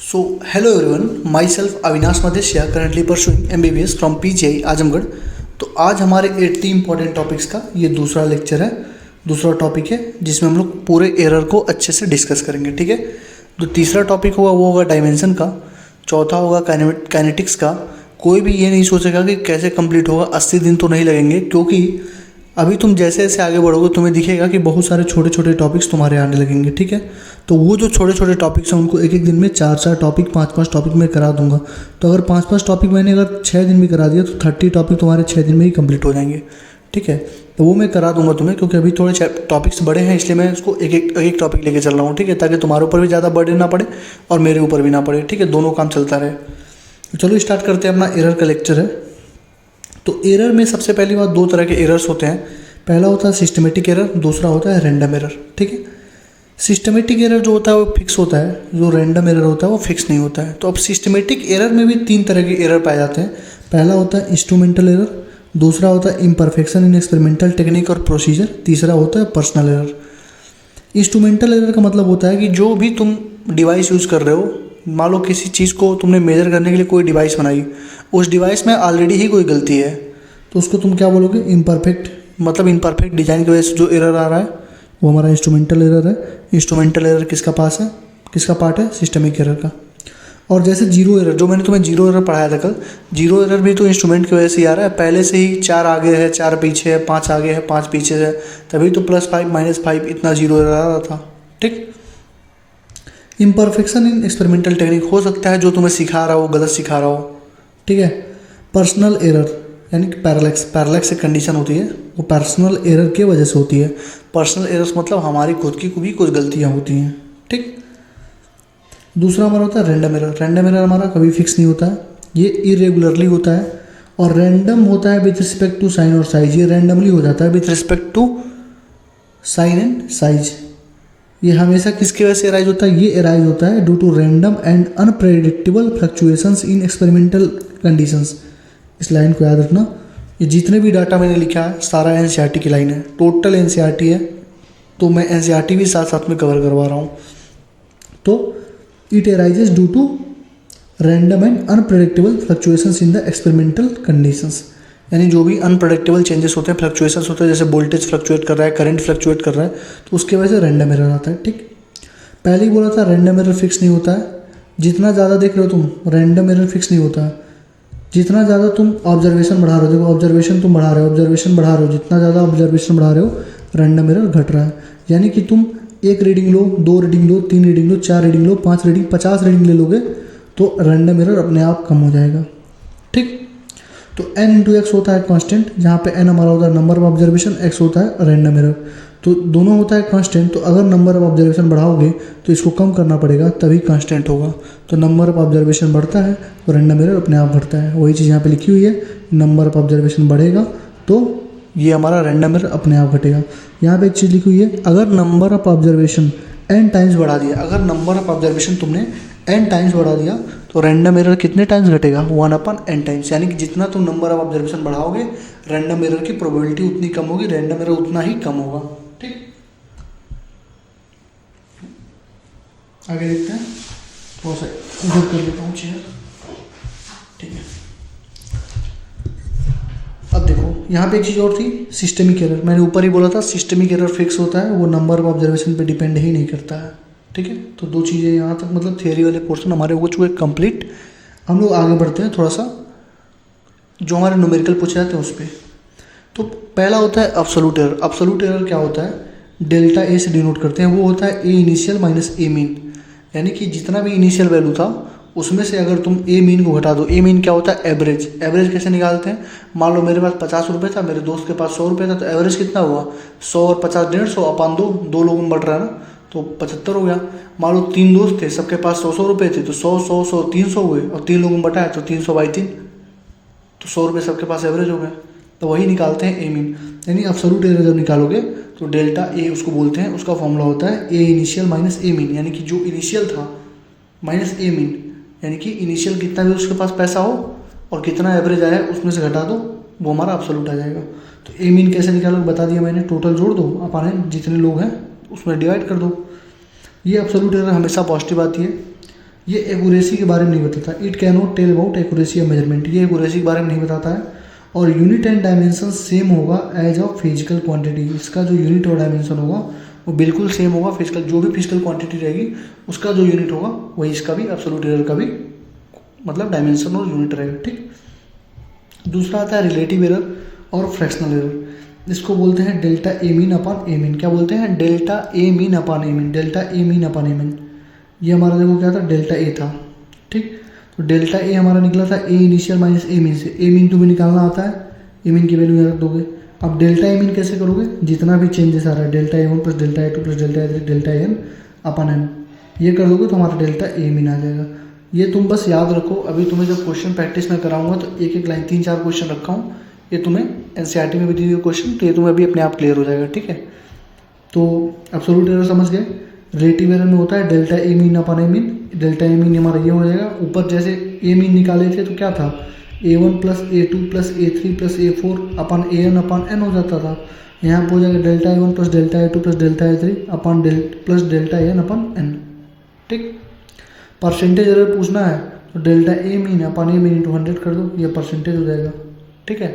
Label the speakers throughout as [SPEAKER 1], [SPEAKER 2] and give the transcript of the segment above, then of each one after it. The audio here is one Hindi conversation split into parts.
[SPEAKER 1] So, hello everyone, myself Avinash Madhesya, currently pursuing MBBS from PGI Azamgarh. तो आज हमारे 80 इंपॉर्टेंट टॉपिक्स का ये दूसरा लेक्चर है, दूसरा टॉपिक है जिसमें हम लोग पूरे एरर को अच्छे से डिस्कस करेंगे। ठीक है, तो तीसरा टॉपिक होगा वो होगा डायमेंशन का, चौथा होगा काइनेटिक्स का। कोई भी ये नहीं सोचेगा कि कैसे कंप्लीट होगा, 80 दिन तो नहीं लगेंगे, क्योंकि अभी तुम जैसे जैसे आगे बढ़ोगे तुम्हें दिखेगा कि बहुत सारे छोटे छोटे टॉपिक्स तुम्हारे आने लगेंगे। ठीक है, तो वो जो छोटे छोटे टॉपिक्स हैं उनको एक एक दिन में 4 टॉपिक 5 टॉपिक में करा दूंगा। तो अगर 5 टॉपिक मैंने अगर 6 दिन में करा दिया तो 30 टॉपिक तुम्हारे 6 दिन में ही कंप्लीट हो जाएंगे। ठीक है, तो वो मैं करा दूंगा तुम्हें, क्योंकि अभी थोड़े टॉपिक्स बड़े हैं इसलिए मैं उसको एक एक टॉपिक लेके चल रहा हूँ। ठीक है, ताकि तुम्हारे ऊपर भी ज़्यादा बर्डन ना पड़े और मेरे ऊपर भी ना पड़े। ठीक है, दोनों काम चलता रहे। तो चलो स्टार्ट करते हैं, अपना एरर का लेक्चर है। तो एरर में सबसे पहली बात, 2 तरह के एरर्स होते हैं। पहला होता है सिस्टमेटिक एरर, दूसरा होता है रैंडम एरर। ठीक है, सिस्टमेटिक एरर जो होता है वो फिक्स होता है, जो रैंडम एरर होता है वो फिक्स नहीं होता है। तो अब सिस्टमेटिक एरर में भी 3 तरह के एरर पाए जाते हैं। पहला होता है इंस्ट्रूमेंटल एरर, दूसरा होता है इम्परफेक्शन इन एक्सपेरिमेंटल टेक्निक और प्रोसीजर, तीसरा होता है पर्सनल एरर। इंस्ट्रूमेंटल एरर का मतलब होता है कि जो भी तुम डिवाइस यूज़ कर रहे हो, मान लो किसी चीज़ को तुमने मेजर करने के लिए कोई डिवाइस बनाई, उस डिवाइस में ऑलरेडी ही कोई गलती है, तो उसको तुम क्या बोलोगे? इम्परफेक्ट। मतलब इम्परफेक्ट डिजाइन की वजह से जो एरर आ रहा है वो हमारा इंस्ट्रूमेंटल एरर है। इंस्ट्रूमेंटल एरर किसका पास है, किसका पार्ट है? सिस्टमिक एरर का। और जैसे जीरो एरर, जो मैंने तुम्हें जीरो एरर पढ़ाया था कल, जीरो एरर भी तो इंस्ट्रूमेंट की वजह से ही आ रहा है। पहले से ही 4 आगे है, 4 पीछे है, 5 आगे है, 5 पीछे है, तभी तो +5 -5 इतना जीरो एरर आ रहा था। ठीक, इम्परफेक्शन इन एक्सपेरिमेंटल टेक्निक हो सकता है जो तुम्हें सिखा रहा हो गलत सिखा रहा हो। ठीक है, पर्सनल एरर यानी कि पैरेलैक्स एक कंडीशन होती है, वो पर्सनल एरर की वजह से होती है। पर्सनल एरर्स मतलब हमारी खुद की भी कुछ गलतियाँ होती हैं। ठीक, दूसरा हमारा होता है रैंडम एरर। रैंडम एरर हमारा कभी फिक्स नहीं होता है, ये इरेगुलरली होता है। और रैंडम होता है विथ रिस्पेक्ट टू साइन और साइज, ये रैंडमली हो जाता है with respect to sign and size. ये हमेशा किसकी वजह से एराइज होता है? ये एराइज होता है due to random and unpredictable fluctuations in experimental conditions. इस लाइन को याद रखना। ये जितने भी डाटा मैंने लिखा है सारा एनसीईआरटी की लाइन है, टोटल एनसीईआरटी है, तो मैं एनसीईआरटी भी साथ साथ में कवर करवा रहा हूँ। तो it arises due to random and unpredictable fluctuations in the experimental conditions, यानी जो भी अनप्रेडिक्टेबल चेंजेस होते हैं, फ्लक्चुएशंस होते हैं, जैसे वोल्टेज फ्लक्चुएट कर रहा है, करंट फ्लक्चुएट कर रहा है, तो उसकी वजह से रैंडम एरर आता है। ठीक, पहले ही बोला था रैंडम एरर फिक्स नहीं होता है। जितना ज़्यादा देख रहे हो तुम, रैंडम एरर फिक्स नहीं होता है। जितना ज़्यादा तुम ऑब्जर्वेशन बढ़ा रहे हो, देखो ऑब्जर्वेशन तुम बढ़ा रहे हो, ऑब्जर्वेशन बढ़ा रहे हो, जितना ज़्यादा ऑब्जर्वेशन बढ़ा रहे हो रैंडम एरर घट रहा है। यानी कि तुम 1 रीडिंग लो, 2 रीडिंग लो, 3 रीडिंग लो, 4 रीडिंग लो, 5 रीडिंग, 50 रीडिंग ले लोगे तो रैंडम एरर अपने आप कम हो जाएगा। ठीक, तो n × x होता है कांस्टेंट, जहाँ पे n हमारा होता है नंबर ऑफ ऑब्जर्वेशन, x होता है रैंडम एरर, तो दोनों होता है कांस्टेंट। तो अगर नंबर ऑफ ऑब्जर्वेशन बढ़ाओगे तो इसको कम करना पड़ेगा, तभी कांस्टेंट होगा। तो नंबर ऑफ ऑब्जर्वेशन बढ़ता है तो रैंडम एरर अपने आप बढ़ता है। वही चीज़ यहाँ पे लिखी हुई है, नंबर ऑफ ऑब्जर्वेशन बढ़ेगा तो ये हमारा रैंडम एरर अपने आप घटेगा। यहाँ पे एक चीज़ लिखी हुई है, अगर number of observation n times बढ़ा दिया, अगर नंबर ऑफ ऑब्जर्वेशन तुमने n टाइम्स बढ़ा दिया तो रैंडम एरर कितने टाइम्स घटेगा? 1/n times. यानी कि जितना तुम नंबर ऑफ ऑब्जर्वेशन बढ़ाओगे रैंडम एरर की प्रोबेबिलिटी उतनी कम होगी, रैंडम एरर उतना ही कम होगा। ठीक, आगे देखते हैं, थोड़ा सा इधर कर लेता हूँ चेयर। ठीक है, अब देखो यहाँ पे एक चीज़ और थी, सिस्टमिक एरर। मैंने ऊपर ही बोला था सिस्टमिक एरर फिक्स होता है, वो नंबर ऑफ ऑब्जर्वेशन पे डिपेंड ही नहीं करता है। ठीक है, तो 2 चीज़ें यहाँ तक, मतलब थियरी वाले पोर्शन हमारे हो चुके कंप्लीट। हम लोग आगे बढ़ते हैं थोड़ा सा, जो हमारे न्यूमेरिकल पूछे जाते हैं उस पर। तो पहला होता है अब्सोल्यूट एरर। अब्सोल्यूट एरर क्या होता है? डेल्टा ए से डिनोट करते हैं, वो होता है ए इनिशियल माइनस ए मीन। यानी कि जितना भी इनिशियल वैल्यू था उसमें से अगर तुम ए मीन को घटा दो, ए मीन क्या होता है? एवरेज। एवरेज कैसे निकालते हैं? मान लो मेरे पास 50 रुपये था, मेरे दोस्त के पास 100 रुपये था, तो एवरेज कितना हुआ? 100 और 50 150 अपन 2 लोगों में बढ़ रहा है ना, तो 75 हो गया। मान लो 3 दोस्त थे, सबके पास 100 रुपये थे, तो 100 100 100 300 हुए, और 3 लोगों में बटा है तो 300/3, तो 100 रुपये सबके पास एवरेज हो गए। तो वही निकालते हैं ए मीन। यानी अब्सोल्यूट एरर जब निकालोगे तो डेल्टा ए उसको बोलते हैं, उसका फॉर्मूला होता है ए इनिशियल माइनस ए मीन। यानी कि जो इनिशियल था माइनस ए मीन, यानी कि इनिशियल कितना भी उसके पास पैसा हो और कितना एवरेज आया उसमें से घटा दो, वो हमारा अब्सोल्यूट आ जाएगा। तो ए मीन कैसे निकालोगे बता दिया मैंने, टोटल जोड़ दो, अपन जितने लोग हैं उसमें डिवाइड कर दो। ये अब्सोल्यूट एरर हमेशा पॉजिटिव आती है। ये एक्यूरेसी के बारे में नहीं बताता, it can not tell about accuracy of measurement, ये एक्यूरेसी के बारे में नहीं बताता है। और यूनिट एंड डायमेंशन सेम होगा एज ऑफ फिजिकल क्वांटिटी, इसका जो यूनिट और डायमेंशन होगा वो बिल्कुल सेम होगा, फिजिकल जो भी फिजिकल क्वांटिटी रहेगी उसका जो यूनिट होगा वही इसका भी एब्सोल्यूट एरर का भी मतलब डायमेंशन और यूनिट रहेगा, ठीक। दूसरा आता है रिलेटिव एरर और फ्रैक्शनल एरर, इसको बोलते हैं delta a mean upon A mean. क्या बोलते हैं? Delta a mean upon A mean, delta a mean upon A mean. ये हमारा देखो क्या था, डेल्टा ए था, ठीक। तो डेल्टा ए हमारा निकला था ए इनिशियल माइनस ए मीन से, ए मीन तुम्हें निकालना आता है, ए मीन की वैल्यू यहाँ रख दोगे। अब डेल्टा ए मीन कैसे करोगे? जितना भी चेंजेस आ रहा है delta a one plus delta a two plus delta a three delta n upon N, ये कर दोगे तो हमारा डेल्टा ए मीन आ जाएगा। ये तुम बस याद रखो, अभी तुम्हें जब क्वेश्चन प्रैक्टिस में कराऊंगा तो एक एक लाइन 3-4 क्वेश्चन रखा हूँ, ये तुम्हें एनसीईआरटी में भी दी हुई क्वेश्चन, तो ये तुम्हें अभी अपने आप क्लियर हो जाएगा, ठीक है। तो एब्सोल्यूट एरर समझ गए। रिलेटिव एरर में होता है delta a mean upon A mean, delta a mean हमारा ये हो जाएगा, ऊपर जैसे ए मीन निकाले थे तो क्या था, a one plus a two plus a three plus a four upon a n upon n हो जाता था। यहाँ पर हो जाएगा delta a one plus delta a two plus delta a three upon plus delta n upon n, ठीक। परसेंटेज एरर पूछना है तो delta a mean upon a mean into 100 कर दो, ये परसेंटेज हो जाएगा, ठीक है।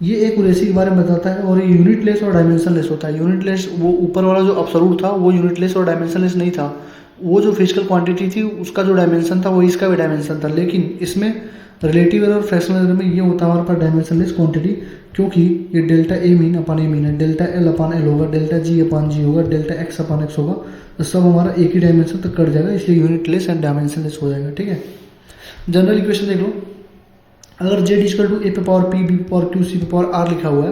[SPEAKER 1] ये एक्यूरेसी के बारे में बताता है। और ये यूनिट लेस और डायमेंशन लेस होता है। यूनिट लेस वो ऊपर वाला जो एब्सोल्यूट था वो यूनिट लेस और डायमेंशन लेस नहीं था, वो जो फिजिकल क्वांटिटी थी उसका जो डायमेंशन था वो इसका भी डायमेंशन था। लेकिन इसमें रिलेटिव एरर और फ्रैक्शनल एरर में ये होता है हमारे पास डायमेंशन लेस क्वांटिटी, क्योंकि ये delta a mean upon a mean है, डेल्टा एल अपन एल होगा, डेल्टा जी अपन जी होगा, डेल्टा एक्स अपन एक्स होगा, तो सब हमारा एक ही डायमेंशन तक कट जाएगा, इसलिए unit less and dimension less हो जाएगा, ठीक है। जनरल इक्वेशन देख लो, अगर z इक्वल टू ए पे पावर पी बी पे पावर क्यू सी पे पावर आर लिखा हुआ है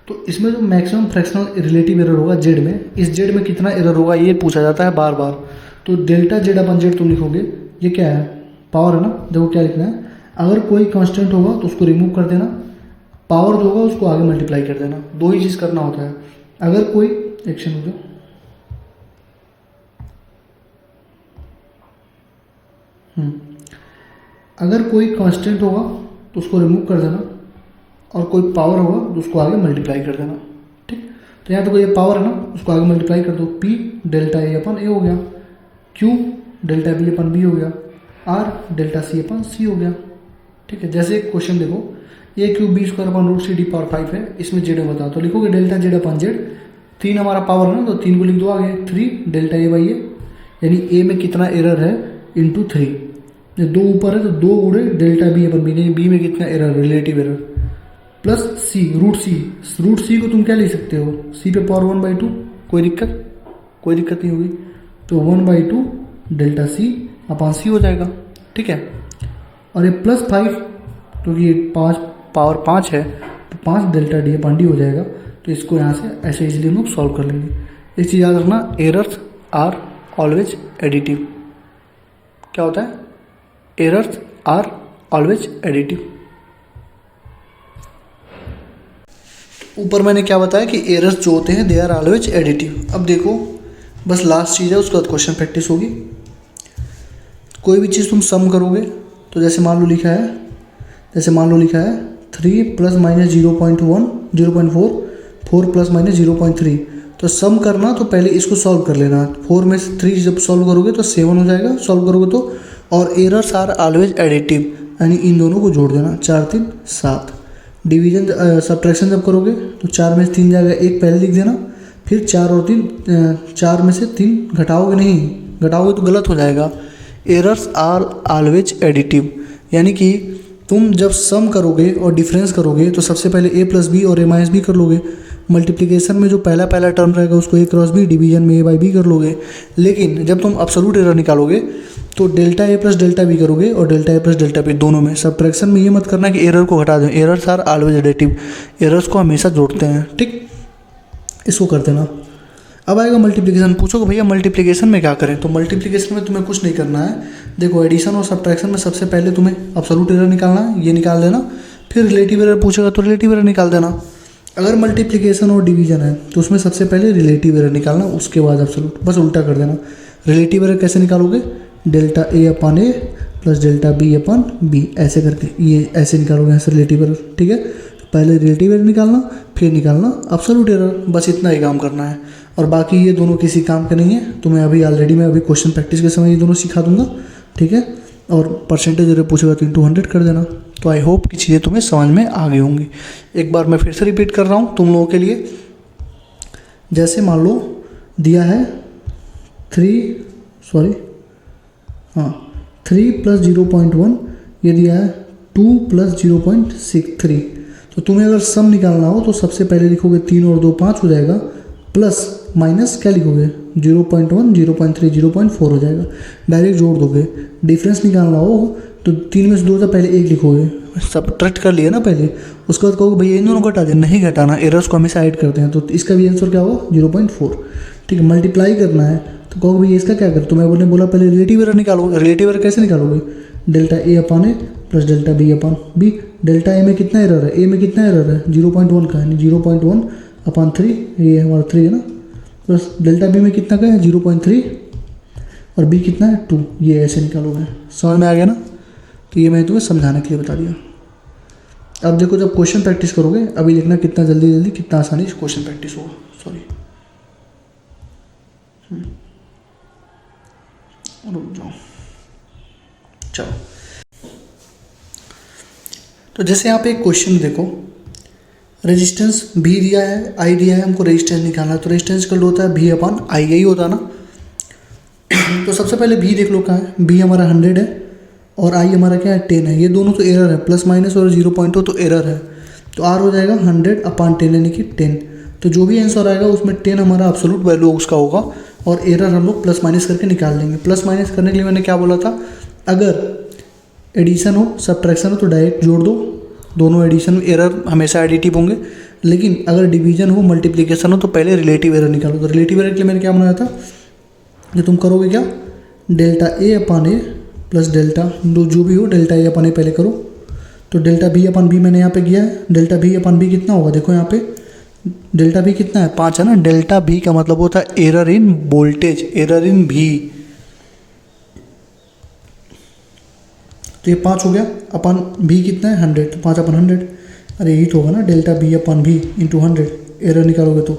[SPEAKER 1] तो इसमें जो मैक्सिमम फ्रैक्शनल रिलेटिव एरर होगा z में, इस z में कितना एरर होगा ये पूछा जाता है बार बार। तो डेल्टा z अपन z तुम लिखोगे, ये क्या है, पावर है ना। देखो क्या लिखना है, अगर कोई कांस्टेंट होगा तो उसको रिमूव कर देना, पावर जो होगा उसको आगे मल्टीप्लाई कर देना, दो ही चीज़ करना होता है। अगर कोई एक्शन हो जाए अगर कोई कांस्टेंट होगा तो उसको रिमूव कर देना, और कोई पावर होगा तो उसको आगे मल्टीप्लाई कर देना, ठीक। तो यहाँ तो ये पावर है ना, उसको आगे मल्टीप्लाई कर दो, P डेल्टा ए अपन ए हो गया, Q डेल्टा बी अपन बी हो गया, R डेल्टा सी अपन सी हो गया, ठीक है। जैसे क्वेश्चन देखो, a cube b square upon root c d power 5 है, इसमें जेड में बताओ तो लिखोगे डेल्टा जेड अपन जेड, 3 हमारा पावर है ना तो 3 को लिख दो आगे, 3 डेल्टा ए बाई ए, यानी ए में कितना एरर है इंटू 3, दो ऊपर है तो 2 गुणे डेल्टा बी अपन बी, नहीं बी में कितना एरर, रिलेटिव एरर, प्लस सी रूट सी को तुम क्या लिख सकते हो, सी पे पावर 1/2, कोई दिक्कत नहीं होगी, तो 1/2 डेल्टा सी अपन सी हो जाएगा, ठीक है। और ये प्लस 5 क्योंकि ये 5 पावर 5 है तो 5 डेल्टा डी अपन डी हो जाएगा। तो इसको यहाँ से ऐसे इजीली हम लोग सॉल्व कर लेंगे। एक चीज़ याद रखना, एरर्स आर ऑलवेज एडिटिव। क्या होता है, एरर्स आर ऑलवेज एडिटिव। ऊपर मैंने क्या बताया कि एरर्स जो होते हैं दे आर ऑलवेज एडिटिव। अब देखो बस लास्ट चीज़ है, उसके बाद क्वेश्चन प्रैक्टिस होगी। कोई भी चीज़ तुम सम करोगे तो जैसे मान लो लिखा है 3 प्लस माइनस 0.4 4 प्लस माइनस 0.3, तो सम करना तो पहले इसको सॉल्व कर लेना। 4 में से 3 जब सॉल्व करोगे तो 7 हो जाएगा, सॉल्व करोगे तो। और एरर्स आर ऑलवेज एडिटिव, यानी इन दोनों को जोड़ देना, 4 3 7। डिवीजन सब्ट्रैक्शन जब करोगे तो 4 में से 3 जाएगा, 1 पहले लिख देना, फिर 4 और 3 4 में से 3 घटाओगे नहीं, घटाओगे तो गलत हो जाएगा। एरर्स आर ऑलवेज एडिटिव, यानी कि तुम जब सम करोगे और डिफरेंस करोगे तो सबसे पहले a प्लस बी और a माइनस बी कर लोगे। मल्टीप्लिकेशन में जो पहला टर्म रहेगा उसको a क्रॉस बी, डिवीजन में a बाई बी कर लोगे। लेकिन जब तुम एब्सोल्यूट एरर निकालोगे तो delta a plus delta B करोगे और delta a plus delta B दोनों में। सब्ट्रैक्शन में ये मत करना कि एरर को हटा दें, errors are always additive, errors को हमेशा जोड़ते हैं, ठीक। इसको कर देना। अब आएगा मल्टीप्लिकेशन। पूछोगे भैया मल्टीप्लिकेशन में क्या करें, तो मल्टीप्लिकेशन में तुम्हें कुछ नहीं करना है। देखो एडिशन और सब्ट्रैक्शन में सबसे पहले तुम्हें एब्सोल्यूट एरर निकालना है, ये निकाल देना, फिर रिलेटिव एरर पूछेगा तो रिलेटिव एरर निकाल देना। अगर मल्टीप्लिकेशन और डिवीजन है तो उसमें सबसे पहले रिलेटिव एरर निकालना, उसके बाद एब्सोल्यूट, बस उल्टा कर देना। रिलेटिव एरर कैसे निकालोगे, डेल्टा ए अपन ए प्लस डेल्टा बी अपन बी, ऐसे करके ये ऐसे निकालोगे यहाँ से रिलेटिव एरर, ठीक है। पहले रिलेटिव एरर निकालना, फिर निकालना एब्सोल्यूट एरर, बस इतना ही काम करना है। और बाकी ये दोनों किसी काम के नहीं है, तो मैं अभी क्वेश्चन प्रैक्टिस के समय ये दोनों सिखा दूंगा, ठीक है। और परसेंटेज अगर पूछेगा तो इंटू 100 कर देना। तो आई होप कि चीज़ें तुम्हें समझ में आ गई होंगी। एक बार मैं फिर से रिपीट कर रहा हूँ तुम लोगों के लिए। जैसे मान लो दिया है 3 + 0.1, ये दिया है 2 + 0.63। तो तुम्हें अगर सम निकालना हो तो सबसे पहले लिखोगे 3 और 2 5 हो जाएगा, प्लस माइनस क्या लिखोगे 0.1 0.3 0.4 हो जाएगा, डायरेक्ट जोड़ दोगे। डिफरेंस निकालना हो तो 3 में से 2 था पहले 1 लिखोगे, सब्ट्रैक्ट कर लिया ना पहले, उसके बाद कहोगे भैया इन दोनों घटा दे, नहीं घटाना, एरर्स को हमेशा ऐड करते हैं, तो इसका भी आंसर क्या होगा 0.4, ठीक है। मल्टीप्लाई करना है तो कहोगे भैया इसका क्या कर, तो मैं बोला पहले रिलेटिव एरर निकालो। रिलेटिव एरर कैसे निकालोगे, delta a upon a plus delta b upon b. Delta a में कितना एरर है, ए में कितना एरर है 0.1 का, यानी 0.1 अपॉन 3, ये हमारा 3 है ना, प्लस डेल्टा बी में कितना का है 0.3 और बी कितना है 2, ये ऐसे निकालोगे। समझ में आ गया ना। तो ये मैं तुम्हें समझाने के लिए बता दिया। अब देखो जब क्वेश्चन प्रैक्टिस करोगे, अभी देखना कितना जल्दी कितना आसानी से क्वेश्चन प्रैक्टिस होगा। सॉरी रुक जाओ, चलो। तो जैसे यहाँ पे एक क्वेश्चन देखो, रेजिस्टेंस भी दिया है, आई दिया है, हमको रेजिस्टेंस निकालना है। तो रेजिस्टेंस का होता है भी अपॉन आई, यही होता है ना। तो सबसे पहले भी देख लो कहाँ है, भी हमारा 100 है और आई हमारा क्या है 10 है। ये दोनों तो एरर है, प्लस माइनस और 0.2 तो एरर है, तो आर हो जाएगा 100 अपॉन 10 यानी कि 10। तो जो भी आंसर आएगा उसमें 10 हमारा एब्सोल्यूट वैल्यू उसका होगा, और एरर हम लोग प्लस माइनस करके निकाल देंगे। प्लस माइनस करने के लिए मैंने क्या बोला था, अगर एडिशन हो सब्ट्रैक्शन हो तो डायरेक्ट जोड़ दो, दोनों एडिशन एरर हमेशा एडिटिव होंगे। लेकिन अगर डिवीजन हो मल्टीप्लिकेशन हो तो पहले रिलेटिव एरर निकालो। तो रिलेटिव एरर के लिए मैंने क्या बनाया था, कि तुम करोगे क्या, delta a upon a plus delta जो भी हो डेल्टा ए अपॉन ए पहले करो। तो डेल्टा बी अपॉन बी मैंने यहाँ पे किया है। डेल्टा बी अपॉन बी कितना होगा, देखो यहाँ पे डेल्टा बी कितना है 5 है ना। डेल्टा बी का मतलब होता है error in voltage, error in भी। तो ये 5 हो गया, अपन भी कितना है 100, तो 5 अपॉन 100, अरे यही तो होगा ना, डेल्टा बी अपॉन भी इंटू 100। एरर निकालोगे तो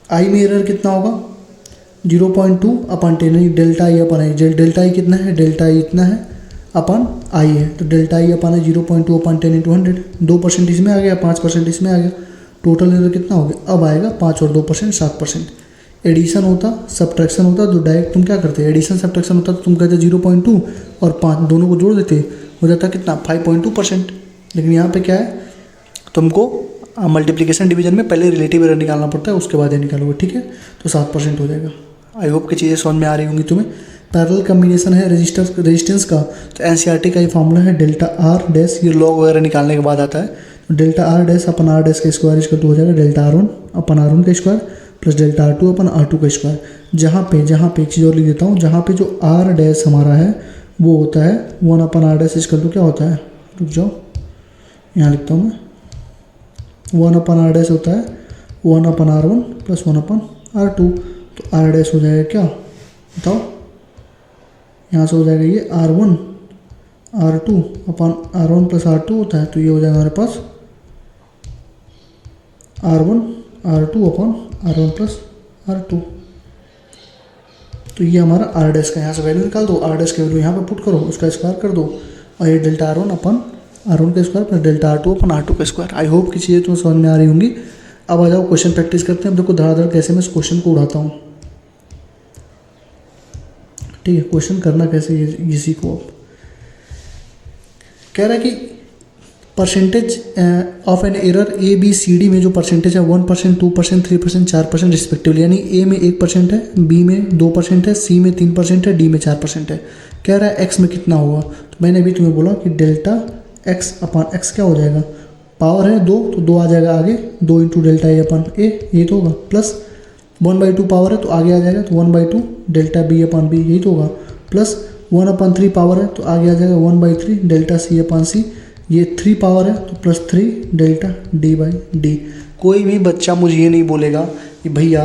[SPEAKER 1] आई में एरर कितना होगा 0.2 अपॉन 10, नहीं delta I upon I. Delta आई कितना है, डेल्टा आई इतना है अपॉन आई है, तो delta I upon I 0.2 upon 10 into 100। 2% इसमें आ गया, 5% इसमें आ गया, टोटल एरर कितना हो गया, अब आएगा 5 और 2% 7%। एडिशन होता सब्ट्रैक्शन होता तो डायरेक्ट तुम क्या करते, एडिशन सब्ट्रैक्शन होता तो तुम कहते 0.2 और 5 दोनों को जोड़ देते, हो जाता कितना 5.2%। लेकिन यहाँ पे क्या है, तुमको मल्टीप्लिकेशन डिवीजन में पहले रिलेटिव एरर निकालना पड़ता है, उसके बाद ये निकालोगे, ठीक है। तो 7% हो जाएगा। आई होप कि चीज़ें समझ में आ रही होंगी तुम्हें। पैरेलल कम्बिनेशन है रेजिस्टेंस का, तो एनसीईआरटी का ये फार्मूला है डेल्टा आर डैश, ये लॉग वगैरह निकालने के बाद आता है। तो delta R dash upon R dash का स्क्वायर इसका तो हो जाएगा डेल्टा R1 अपन R1 का स्क्वायर प्लस डेल्टा R2 अपन R2 का स्क्वायर। जहाँ पे एक चीज़ और लिख देता हूँ, जहाँ पे जो आर डैश हमारा है वो होता है 1 अपन आर डैश इसका तो क्या होता है, रुक जाओ यहाँ लिखता हूँ मैं, 1 अपन आर डैश होता है 1 अपन R1 प्लस 1 अपन R2। तो आर डैश हो जाएगा क्या बताओ, यहाँ से हो जाएगा ये R1 R2 अपन R1 प्लस R2 होता है, तो ये हो जाएगा हमारे पास R1 R2 अपन R1 प्लस R2। तो ये हमारा आर डैश का, यहाँ से वैल्यू निकाल दो, आर डैश की वैल्यू यहाँ पे पुट करो, उसका स्क्वायर कर दो, और ये डेल्टा R1 अपन R1 का स्क्वायर प्लस डेल्टा R2 अपन R2 का स्क्वायर। आई होप कि चीज़ें तुम्हें समझ में आ रही होंगी। अब आ जाओ क्वेश्चन प्रैक्टिस करते हैं। अब देखो धड़ाधड़ कैसे मैं इस क्वेश्चन को उड़ाता हूँ, ठीक है। क्वेश्चन करना कैसे ये सीखो। अब कह रहा है कि percentage of an error A B C D में जो परसेंटेज है 1%, 2%, 3%, 4% रिस्पेक्टिवली, यानी ए में 1% है, बी में 2% है, सी में 3% है, डी में 4% है। कह रहा है एक्स में कितना होगा। तो मैंने अभी तुम्हें बोला कि डेल्टा एक्स अपॉन एक्स क्या हो जाएगा, पावर है 2 तो 2 आ जाएगा आगे, 2 इंटू डेल्टा ए अपन ए, ये तो होगा, प्लस 1/2 पावर है तो आगे आ जाएगा, तो 1/2 डेल्टा बी अपन बी, यही तो होगा, प्लस 1/3 पावर है तो आगे आ जाएगा 1/3 डेल्टा सी अपन सी, ये 3 पावर है तो plus 3 delta D by D. कोई भी बच्चा मुझे ये नहीं बोलेगा कि भैया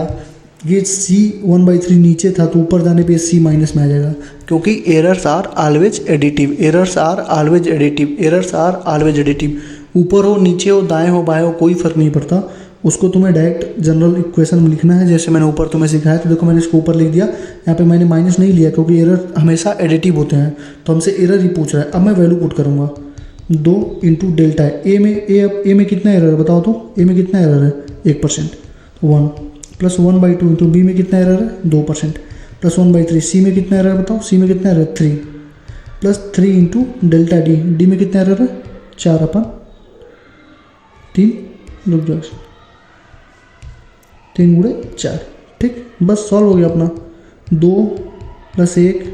[SPEAKER 1] ये सी 1/3 नीचे था तो ऊपर जाने पे सी माइनस में आ जाएगा, क्योंकि errors are always additive, errors are always additive, errors are always additive. ऊपर हो, नीचे हो, दाएं हो, बाएं हो, कोई फ़र्क नहीं पड़ता। उसको तुम्हें डायरेक्ट जनरल इक्वेशन में लिखना है, जैसे मैंने ऊपर तुम्हें सिखाया। तो देखो मैंने इसको ऊपर लिख दिया, यहाँ पे मैंने माइनस नहीं लिया क्योंकि एरर हमेशा एडिटिव होते हैं, तो हमसे एरर ही पूछ रहा है। अब मैं वैल्यू पुट करूँगा 2 इंटू डेल्टा है। ए में कितना एरर है बताओ तो? ए में कितना एरर है? 1%, 1 प्लस 1/2 इंटू बी में कितना एरर है? 2% प्लस 1/3। सी में कितना एरर है बताओ? सी में कितना एरर है? 3 plus 3 into delta D. D में कितना एरर है? 4/3, रुक जाओ, 3 गुणे 4। ठीक, बस सॉल्व हो गया अपना। 2 प्लस 1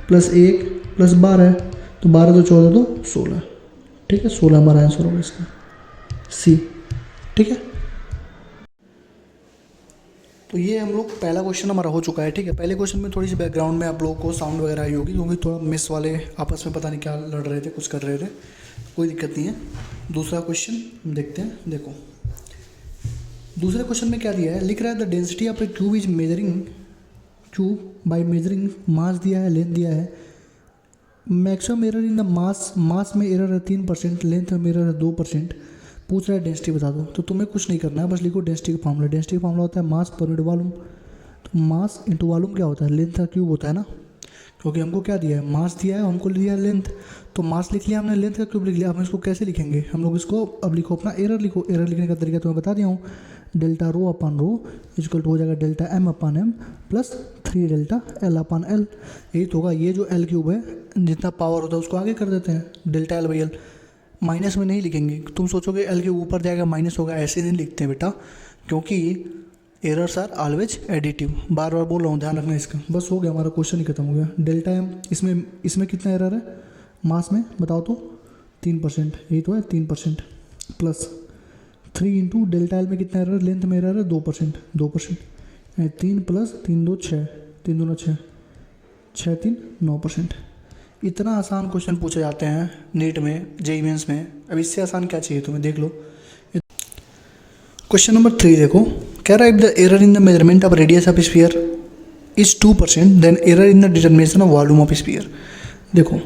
[SPEAKER 1] प्लस 1 प्लस 12 है, तो 12 तो 14 तो 16। ठीक है, 16 हमारा आंसर होगा इसका, सी। ठीक है, तो ये हम लोग पहला क्वेश्चन हमारा हो चुका है। ठीक है, पहले क्वेश्चन में थोड़ी सी बैकग्राउंड में आप लोगों को साउंड वगैरह आई होगी, क्योंकि थोड़ा मिस वाले आपस में पता नहीं क्या लड़ रहे थे, कुछ कर रहे थे, कोई दिक्कत नहीं है। दूसरा क्वेश्चन हम देखते हैं। देखो दूसरे क्वेश्चन में क्या दिया है, लिख रहा है the density of a cube is measuring cube by measuring mass दिया है, लेंथ दिया है। Maximum error in the mass में एरर है 3%, लेंथ में एरर है 2%। पूछ रहा है डेंसिटी बता दो। तो तुम्हें कुछ नहीं करना है, बस लिखो डेंसिटी का फार्मूला। डेंसिटी का फार्मूला होता है मास पर यूनिट वॉल्यूम। तो मास इंटू वॉल्यूम क्या होता है? लेंथ का क्यूब होता है ना, क्योंकि हमको क्या दिया है? मास दिया है, हमको दिया है लेंथ। तो मास लिख लिया हमने, लेंथ का क्यूब लिख लिया। अब हम इसको कैसे लिखेंगे? हम लोग इसको अब लिखो अपना एरर लिखो। एरर लिखने का तरीका तुम्हें बता दिया हूँ। Delta rho upon rho equal to हो जाएगा delta M upon M plus 3 delta L upon L. यही तो होगा। ये जो एल क्यूब है, जितना पावर होता है उसको आगे कर देते हैं, delta L by L. Minus में नहीं लिखेंगे। तुम सोचोगे एल के ऊपर जाएगा माइनस होगा, ऐसे नहीं लिखते बेटा, क्योंकि एरर्स आर ऑलवेज एडिटिव। बार बार बोल रहा हूँ, ध्यान रखना इसका। बस हो गया, हमारा क्वेश्चन ही खत्म हो गया। डेल्टा एम इसमें कितना एरर है? मास में बताओ तो 3%, यही तो है 3%, प्लस 3 इंटू डेल्टा एल में कितना एरर? लेंथ में एरर है 2%, 3 प्लस 3 2 6, 3 दूना 6, 6 3 9%। इतना आसान क्वेश्चन पूछे जाते हैं नीट में, जेईई मेंस में। अब इससे आसान क्या चाहिए तुम्हें? देख लो क्वेश्चन नंबर 3। देखो कह रहा है if the error in the measurement of radius of sphere is 2%, then error in the determination of volume of sphere. देखो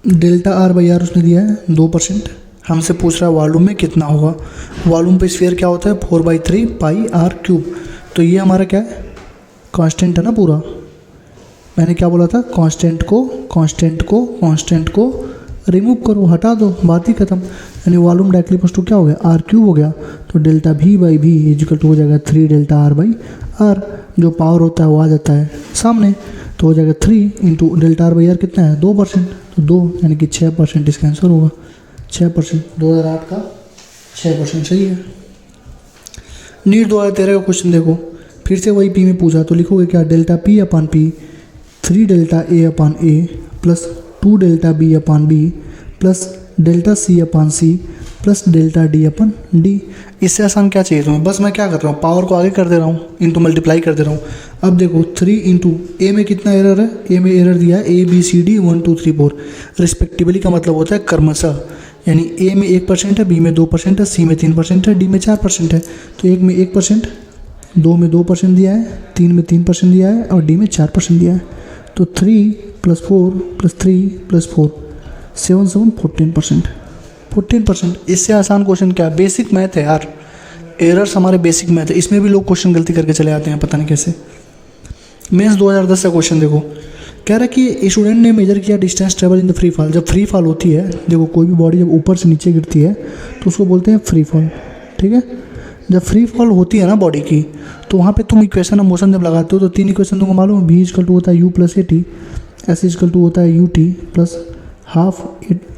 [SPEAKER 1] डेल्टा आर बाई आर उसने दिया है 2%, हमसे पूछ रहा है वॉल्यूम में कितना होगा। वॉल्यूम पे स्फीयर क्या होता है? 4/3 पाई आर क्यूब। तो ये हमारा क्या है? कांस्टेंट है ना पूरा। मैंने क्या बोला था? कांस्टेंट को रिमूव करो, हटा दो, बात ही खत्म। यानी वॉल्यूम डायरेक्टली इक्वल टू क्या हो गया? आर क्यूब हो गया। तो डेल्टा भी बाई भी इक्वल टू हो जाएगा 3 डेल्टा आर बाई आर। जो पावर होता है वो आ जाता है सामने, तो हो जाएगा 3 into delta R by R कितना है? 2%। तो 2 यानी कि 6% इसका आंसर होगा। 6%, 2008 का 6% सही है। नीट 2013 का क्वेश्चन देखो, फिर से वही पी में पूछा, तो लिखोगे क्या? Delta p upon p 3 delta a upon a plus 2 delta b upon b plus delta c upon c plus delta d upon d. इससे आसान क्या चाहिए तुम्हें? बस मैं क्या कर रहा हूँ, पावर को आगे कर दे रहा हूँ, इंटू मल्टीप्लाई कर दे रहा हूँ। अब देखो 3 इंटू ए में कितना एरर है? ए में एरर दिया है ABCD 1 2 3 4 रिस्पेक्टिवली, का मतलब होता है क्रमशः। यानी ए में 1% है, बी में 2% है, सी में 3% है, डी में 4% है। तो एक में 1%, 2 में 2% दिया है, 3 में 3% दिया है और डी में 4% दिया है। तो 3 + 4 + 3 + 4 7 7 14%। इससे आसान क्वेश्चन क्या? बेसिक मैथ है यार। एरर्स हमारे बेसिक मैथ है, इसमें भी लोग क्वेश्चन गलती करके चले आते हैं, पता नहीं कैसे। मेंस 2010 का क्वेश्चन देखो, कह रहा है कि स्टूडेंट ने मेजर किया distance travel in the free fall. जब फ्री फॉल होती है, देखो कोई भी बॉडी जब ऊपर से नीचे गिरती है तो उसको बोलते हैं फ्री फॉल। ठीक है, जब फ्री फॉल होती है ना बॉडी की, तो वहाँ पे तुम इक्वेशन ऑफ मोशन जब लगाते हो तो 3 इक्वेशन तुमको मालूम है। v = होता है u + at, s = होता है ut + ½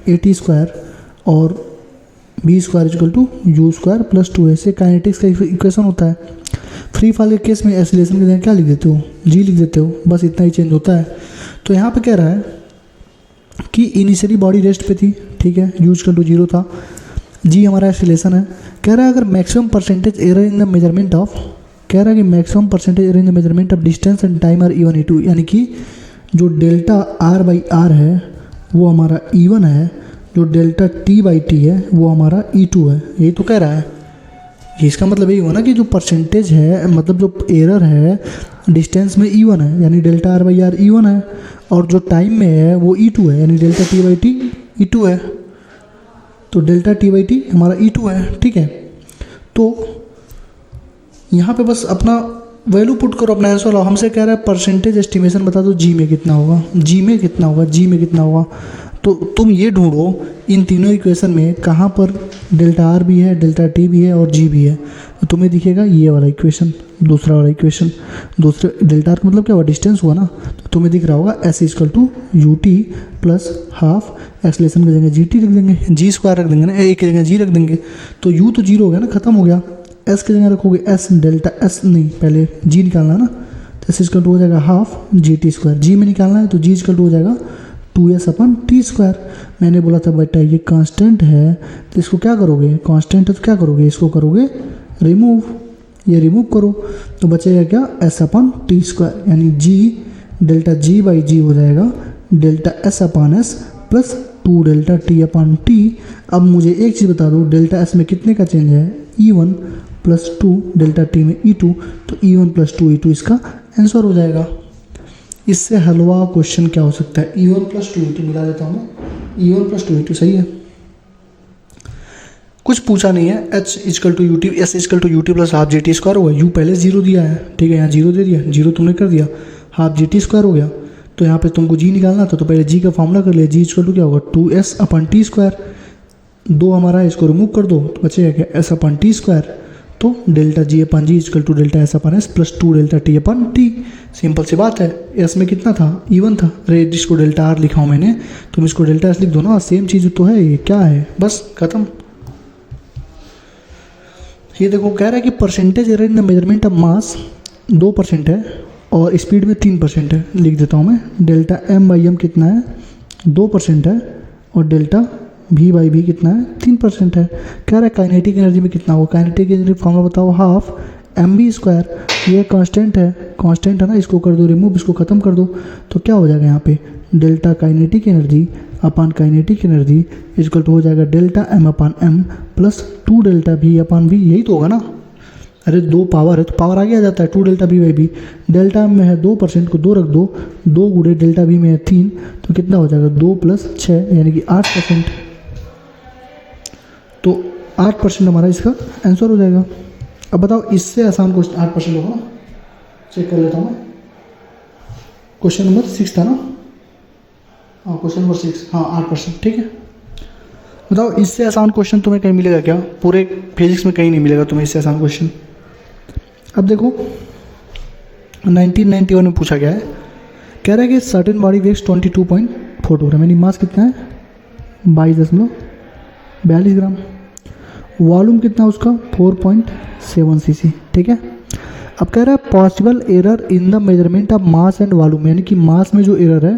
[SPEAKER 1] at² और b² = u² + 2 ऐसे काइनेटिक्स का इक्वेशन होता है। फ्री फॉल के केस में एक्सीलरेशन के जगह क्या लिख देते हो? g लिख देते हो, बस इतना ही चेंज होता है। तो यहाँ पे कह रहा है कि इनिशियली बॉडी रेस्ट पे थी, ठीक है, u = 0 था, g हमारा एक्सीलरेशन है। कह रहा है अगर maximum percentage error in the measurement of, कह रहा है कि maximum percentage error in the measurement of distance and time are E1 E2, यानी कि जो डेल्टा r/r है वो हमारा E1 है, जो डेल्टा t/t है वो हमारा E2 है। यही तो कह रहा है। इसका मतलब यही हुआ ना कि जो परसेंटेज है, मतलब जो एरर है डिस्टेंस में E1 है, यानी डेल्टा r/r E1 है, और जो टाइम में है वो E2 है, यानी डेल्टा t/t E2 है। तो डेल्टा टी बाई टी हमारा E2 है, ठीक है। तो यहाँ पे बस अपना वैल्यू पुट करो, अपना आंसर लाओ। हमसे कह रहा है परसेंटेज एस्टिमेशन बता दो जी में कितना होगा, जी में कितना होगा, जी में कितना होगा। तो तुम ये ढूंढो इन तीनों इक्वेशन में कहाँ पर डेल्टा आर भी है, डेल्टा टी भी है और जी भी है। तो तुम्हें दिखेगा ये वाला इक्वेशन, दूसरा वाला इक्वेशन। दूसरे डेल्टा आर का मतलब क्या हुआ, डिस्टेंस हुआ ना। तो तुम्हें दिख रहा होगा S equal to U T plus half acceleration की जगह जी टी रख देंगे, जी स्क्वायर रख देंगे ना, एक की जगह जी रख देंगे। तो यू तो जीरो हो गया ना, खत्म हो गया। एस की जगह रखोगे एस डेल्टा एस, नहीं पहले जी निकालना है ना। तो एस इक्वल टू हो जाएगा हाफ जी टी स्क्वायर, जी में निकालना है तो जी इक्वल टू हो जाएगा 2s अपन टी स्क्वायर। मैंने बोला था बेटा ये कांस्टेंट है तो इसको क्या करोगे, कांस्टेंट है तो क्या करोगे, इसको करोगे रिमूव, ये रिमूव करो तो बचेगा क्या, एस अपन टी स्क्वायर, यानी जी डेल्टा जी बाई जी हो जाएगा delta s upon s plus 2 delta t upon t. अब मुझे एक चीज़ बता दो, डेल्टा एस में कितने का चेंज है, E1 प्लस 2, डेल्टा टी में E2, तो E1 प्लस 2 E2 इसका आंसर हो जाएगा। इससे हलवा क्वेश्चन क्या हो सकता है, E1 प्लस 2 E2 मिला देता हूँ मैं, E1 प्लस 2 E2 सही है। कुछ पूछा नहीं है, H equal to U T, S equal to U T plus half G T square हुआ, यू पहले जीरो दिया है, ठीक है, यहाँ जीरो दे दिया, जीरो तुमने कर दिया, हाफ जी टी स्क्वायर हो गया। तो यहाँ पे तुमको जी निकालना था तो पहले जी का फॉर्मूला कर लिया, जी इजकल टू क्या होगा 2s अपन टी स्क्वायर, दो हमारा है इसको रिमूव कर दो तो बचेगा क्या s अपन टी स्क्वायर। तो डेल्टा जी अपन जी इजकल to delta s upon s plus 2 delta t upon t. Simple सी बात है, एस में कितना था, E1 था, अरे जिसको डेल्टा आर लिखा हूँ मैंने, तुम इसको डेल्टा एस लिख दो ना, सेम चीज़ तो है, ये क्या है, बस खत्म। ये देखो कह रहा है कि percentage error in the measurement of mass 2% है और स्पीड में 3% है। लिख देता हूँ मैं, डेल्टा एम बाई एम कितना है 2% है और डेल्टा भी बाई भी कितना है 3% है। कह रहा है काइनेटिक एनर्जी में कितना होगा, काइनेटिक एनर्जी फॉर्मूला बताओ, हाफ एम बी स्क्वायर, ये कांस्टेंट है ना, इसको कर दो रिमूव, इसको खत्म कर दो तो क्या हो जाएगा यहाँ पे, delta kinetic energy upon kinetic energy equal to हो जाएगा delta M upon M plus 2 delta V upon भी, यही तो होगा ना। अरे 2 पावर है तो पावर आगे आ जाता है, 2 delta B by B, delta में है 2% को 2 रख दो, 2 गुणे डेल्टा बी में है 3, तो कितना हो जाएगा 2 प्लस 6 यानी कि 8%। तो 8% हमारा इसका आंसर हो जाएगा। अब बताओ इससे आसान क्वेश्चन 8% होगा ना, चेक कर लेता हूँ मैं। क्वेश्चन नंबर 6 था ना, हाँ क्वेश्चन नंबर 6, हाँ 8%, ठीक है। बताओ इससे आसान क्वेश्चन तुम्हें कहीं मिलेगा क्या, पूरे फिजिक्स में कहीं नहीं मिलेगा तुम्हें इससे आसान क्वेश्चन। अब देखो 1991 में पूछा गया है, कह रहा है कि सर्टेन बॉडी वेट्स 22.4 ग्राम, यानी मास कितना है 22.42 ग्राम, वॉल्यूम कितना उसका 4.7 cc, ठीक है। अब कह रहा है possible error in the measurement of mass and volume, यानी कि मास में जो एरर है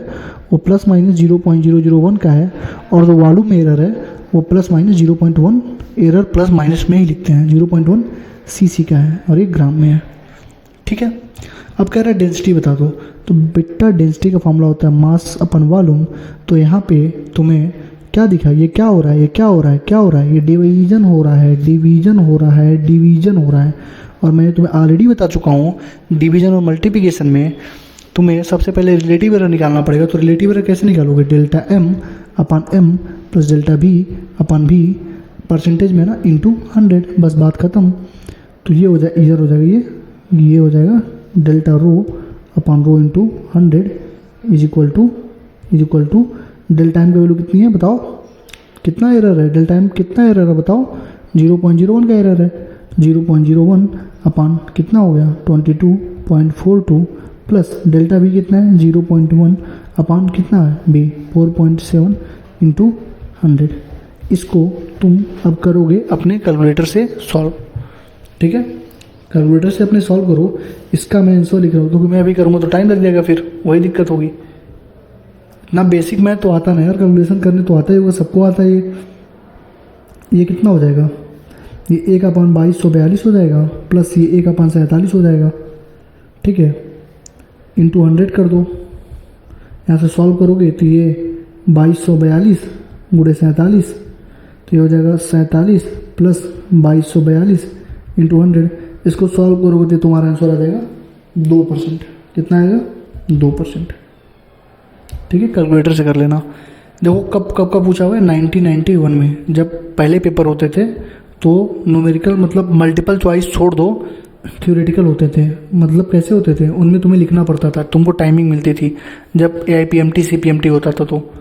[SPEAKER 1] वो प्लस माइनस 0.001 का है और जो वॉल्यूम में एरर है वो plus minus 0.1, error plus minus में ही लिखते हैं, 0.1 cc का है और 1 ग्राम में है, ठीक है। अब कह रहा है डेंसिटी बता दो, तो बेटा डेंसिटी का फॉर्मूला होता है मास अपन वॉल्यूम। तो यहाँ पे तुम्हें क्या दिखा, ये क्या हो रहा है, ये क्या हो रहा है, क्या हो रहा है, ये डिवीजन हो रहा है, डिवीजन हो रहा है, डिवीजन हो रहा है। और मैंने तुम्हें ऑलरेडी बता चुका हूँ डिवीजन और मल्टीप्लिकेशन में तुम्हें सबसे पहले रिलेटिव एरर निकालना पड़ेगा। तो रिलेटिव एरर कैसे निकालोगे, delta M upon M plus delta V upon भी, परसेंटेज में ना इंटू 100, बस बात खत्म। तो ये हो जाए, इधर हो जाएगा ये हो जाएगा delta rho upon rho into 100 is equal to delta M की वैल्यू कितनी है बताओ, कितना एरर है, डेल्टा एम कितना एरर है बताओ, 0.01 का एरर है, 0.01 अपान कितना हो गया 22.42 प्लस डेल्टा भी कितना है 0.1 अपान कितना है बी 4.7 इंटू 100। इसको तुम अब करोगे अपने कैलकुलेटर से सॉल्व, ठीक है, कैलकुलेटर से अपने सॉल्व करो। इसका मैं आंसर लिख रहा हूँ क्योंकि मैं अभी करूँगा तो टाइम लग जाएगा, फिर वही दिक्कत होगी। इतना बेसिक मैथ तो आता ना यार, कैलकुलेशन करने तो आता ही होगा, सबको आता है। ये कितना हो जाएगा, ये 1/2242 हो जाएगा प्लस ये 1/47 हो जाएगा, ठीक है, इंटू 100 कर दो। यहाँ से सॉल्व करोगे तो ये 2242 गुणे 47, तो ये हो जाएगा 47 प्लस 2242 इंटू 100। इसको सॉल्व करोगे तो तुम्हारा आंसर आ जाएगा 2%। कितना आएगा 2%, ठीक है। कैलकुलेटर से कर लेना, देखो कब कब का पूछा हुआ है, 1991 में, जब पहले पेपर होते थे तो न्यूमेरिकल मतलब मल्टीपल चॉइस छोड़ दो, थ्योरेटिकल होते थे। मतलब कैसे होते थे, उनमें तुम्हें लिखना पड़ता था, तुमको टाइमिंग मिलती थी जब AIPMT CPMT होता था तो,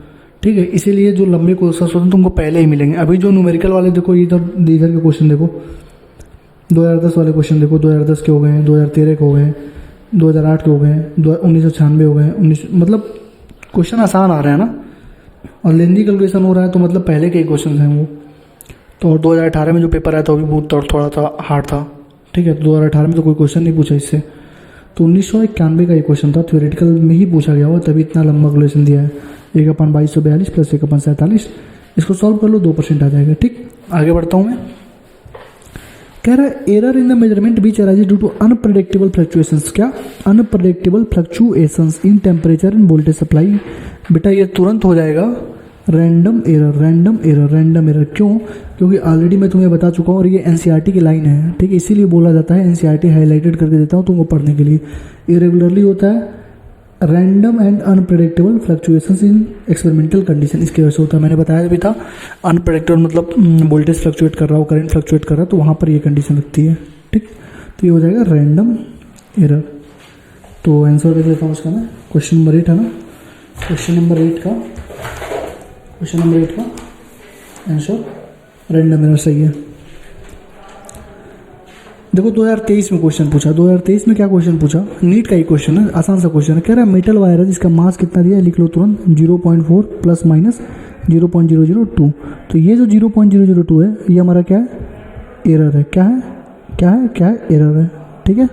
[SPEAKER 1] ठीक है। इसीलिए जो लंबे क्वेश्चन होते हैं तुमको पहले ही मिलेंगे। अभी जो न्यूमेरिकल वाले देखो, इधर इधर के क्वेश्चन देखो, 2010 वाले क्वेश्चन देखो, 2010 के हो गए हैं, 2013 के हो गए हैं, 2008 के हो गए हैं, 1996 हो गए हैं, 19 मतलब क्वेश्चन आसान आ रहे हैं ना, और लेंदी कैलकुलेशन हो रहा है तो मतलब पहले के ही क्वेश्चन हैं वो तो। और 2018 में जो पेपर आया था वो भी बहुत थोड़ा सा हार्ड था, ठीक है। 2018 में तो कोई क्वेश्चन नहीं पूछा इससे, तो 1991 का ये क्वेश्चन था, थ्योरेटिकल में ही पूछा गया हुआ, तभी इतना लंबा कैलकुलेशन दिया है। 1/2242 प्लस 1/47, इसको सॉल्व कर लो, 2% आ जाएगा, ठीक। आगे बढ़ता हूँ मैं। कह रहा है error in the measurement which arises due to unpredictable fluctuations. क्या? Unpredictable fluctuations in temperature and voltage supply. बेटा ये तुरंत हो जाएगा random error, random error, random error. क्यों? क्योंकि ऑलरेडी मैं तुम्हें बता चुका हूँ और ये NCERT की लाइन है, ठीक है। इसीलिए बोला जाता है, NCERT हाईलाइटेड करके देता हूँ तुमको पढ़ने के लिए। इरेगुलरली होता है, random and unpredictable fluctuations in experimental condition, इसकी वजह से होता है। मैंने बताया भी था, अनप्रेडिक्टेबल मतलब वोल्टेज फ्लक्चुएट कर रहा हो, करंट फ्लक्चुएट कर रहा है, तो वहाँ पर ये कंडीशन लगती है, ठीक। तो ये हो जाएगा रैंडम एरर। तो आंसर देख लेता हूँ उसका मैं। क्वेश्चन नंबर 8 है ना, क्वेश्चन नंबर 8 का आंसर रैंडम एरर सही है। देखो 2023 में क्वेश्चन पूछा, 2023 में क्या क्वेश्चन पूछा, नीट का ही क्वेश्चन है, आसान सा क्वेश्चन है। कह रहा है मेटल वायर है जिसका मास कितना दिया है, लिख लो तुरंत, 0.4 प्लस माइनस 0.002। तो ये जो 0.002 है ये हमारा क्या है, एरर है। क्या है, क्या है, क्या है, एरर है, ठीक है।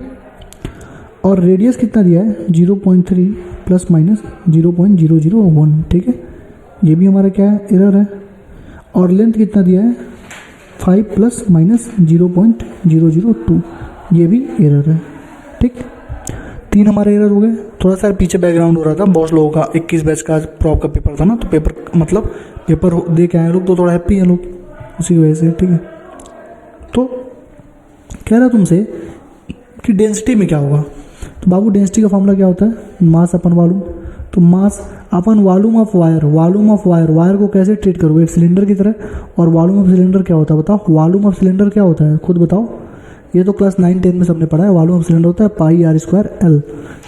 [SPEAKER 1] और रेडियस कितना दिया है, 0.3 प्लस माइनस 0.001, ठीक है। ये भी हमारा क्या है, एरर है। और लेंथ कितना दिया है, 5 प्लस माइनस 0.002, ये भी एरर है, ठीक। 3 हमारे एरर हो गए। थोड़ा सा पीछे बैकग्राउंड हो रहा था, बहुत लोगों का 21 बैच का प्रॉप का पेपर था ना, तो पेपर दे के आए लोग तो थोड़ा हैप्पी है लोग उसी की वजह से, ठीक है। तो कह रहा तुमसे कि डेंसिटी में क्या होगा, तो बाबू डेंसिटी का फॉर्मूला क्या होता है, मास अपन वॉल्यूम। तो mass upon volume of wire, volume of wire को कैसे ट्रीट करोगे, एक सिलेंडर की तरह। और वॉल्यूम ऑफ सिलेंडर क्या होता है बताओ, वॉल्यूम ऑफ सिलेंडर क्या होता है खुद बताओ। ये तो क्लास 9-10 में सबने पढ़ा है, वॉल्यूम ऑफ सिलेंडर होता है πr²L,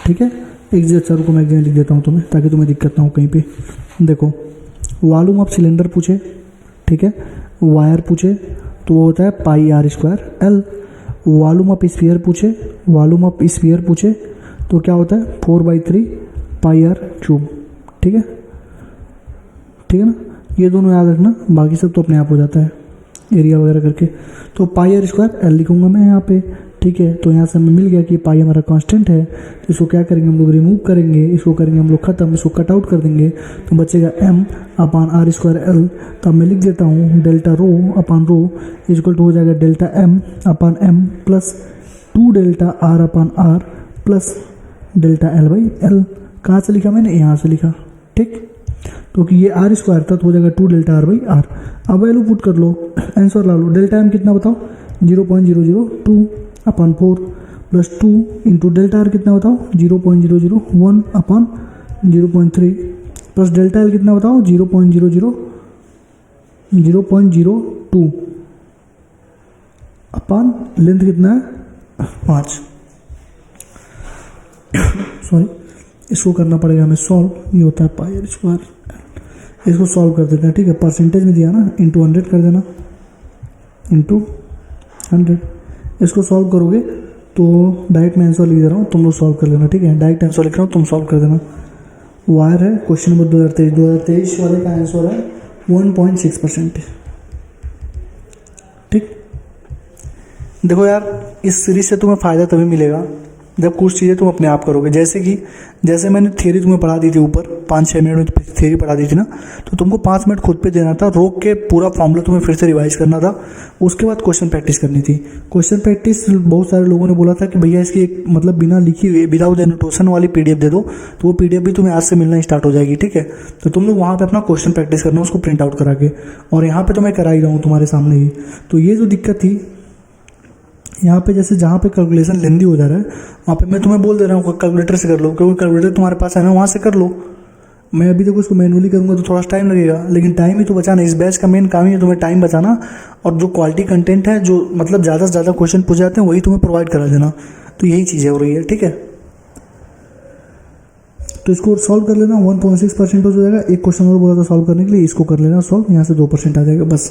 [SPEAKER 1] ठीक है। एग्जैक्ट सर को मैं एग्जैक्ट लिख देता हूँ तुम्हें, ताकि तुम्हें दिक्कत ना हो कहीं पे। देखो वॉल्यूम ऑफ सिलेंडर पूछे, ठीक है, वायर पूछे तो वो होता है πr²L। वॉल्यूम ऑफ स्फीयर पूछे, तो क्या होता है 4/3 πr³, ठीक है, ठीक है ना। ये दोनों याद रखना, बाकी सब तो अपने आप हो जाता है एरिया वगैरह करके। तो πr²L लिखूंगा मैं यहाँ पे, ठीक है। तो यहाँ से हमें मिल गया कि पाई हमारा कांस्टेंट है, तो इसको क्या करेंगे हम लोग, रिमूव करेंगे, इसको करेंगे हम लोग खत्म, इसको कट आउट कर देंगे, तो बचेगा m/r²L। तब मैं लिख देता हूँ delta rho upon rho equal to हो जाएगा delta m/m plus 2 delta r/r plus delta l/l। कहाँ से लिखा मैंने, यहाँ से लिखा, ठीक। क्योंकि ये r² था तो हो जाएगा 2 डेल्टा r/r। अब वैल्यू पुट कर लो, आंसर ला लो। डेल्टा m कितना बताओ, 0.002 अपान 4 प्लस 2 इंटू डेल्टा r कितना बताओ, 0.001 अपान 0.3 प्लस डेल्टा l कितना बताओ, 0.02 अपान लेंथ कितना है 5। सॉरी, इसको करना पड़ेगा हमें सॉल्व, ये होता है πr²। इसको सॉल्व कर देते हैं, ठीक है। परसेंटेज में दिया ना, इंटू 100 कर देना, इंटू 100। इसको सॉल्व करोगे तो डायरेक्ट मैं आंसर लिख दे रहा हूँ, तुम लोग सॉल्व कर लेना, ठीक है। डायरेक्ट आंसर लिख रहा हूँ, तुम सॉल्व कर देना। वायर है, क्वेश्चन नंबर 2023 वाले का आंसर है 1.6%, ठीक। देखो यार, इस सीरीज से तुम्हें फ़ायदा तभी मिलेगा जब कुछ चीज़ें तुम अपने आप करोगे। जैसे मैंने थ्योरी तुम्हें पढ़ा दी थी ऊपर, 5-6 मिनट में थ्योरी पढ़ा दी थी ना, तो तुमको 5 मिनट खुद पे देना था, रोक के पूरा फॉर्मूला तुम्हें फिर से रिवाइज करना था। उसके बाद क्वेश्चन प्रैक्टिस करनी थी। क्वेश्चन प्रैक्टिस बहुत सारे लोगों ने बोला था कि भैया इसकी एक मतलब बिना लिखी हुई विदाउट एनोटेशन वाली PDF दे दो, तो वो PDF भी तुम्हें आज से मिलना स्टार्ट हो जाएगी, ठीक है। तो तुम लोग वहाँ पर अपना क्वेश्चन प्रैक्टिस करना, उसको प्रिंट आउट करा के। और यहाँ पर तो मैं करा ही रहा हूँ तुम्हारे सामने ही। तो ये जो दिक्कत थी यहाँ पे, जैसे जहाँ पे कैलकुलेशन लेंदी हो जा रहा है वहाँ पे मैं तुम्हें बोल दे रहा हूँ कैलकुलेटर से कर लो, क्योंकि कैलकुलेटर तुम्हारे पास है ना, वहाँ से कर लो। मैं अभी देखो इसको मैनुअली करूँगा तो थोड़ा टाइम लगेगा, लेकिन टाइम ही तो बचाना, इस बैच का मेन काम ही है तुम्हें टाइम बचाना, और जो क्वालिटी कंटेंट है, जो मतलब ज़्यादा से ज़्यादा क्वेश्चन पूछ जाते हैं वही तुम्हें प्रोवाइड करा देना। तो यही चीज़ हो रही है, ठीक है। तो इसको सॉल्व कर लेना, 1.6% हो जाएगा। एक क्वेश्चन और बोला था सॉल्व करने के लिए, इसको कर लेना सॉल्व, यहाँ से 2% आ जाएगा बस।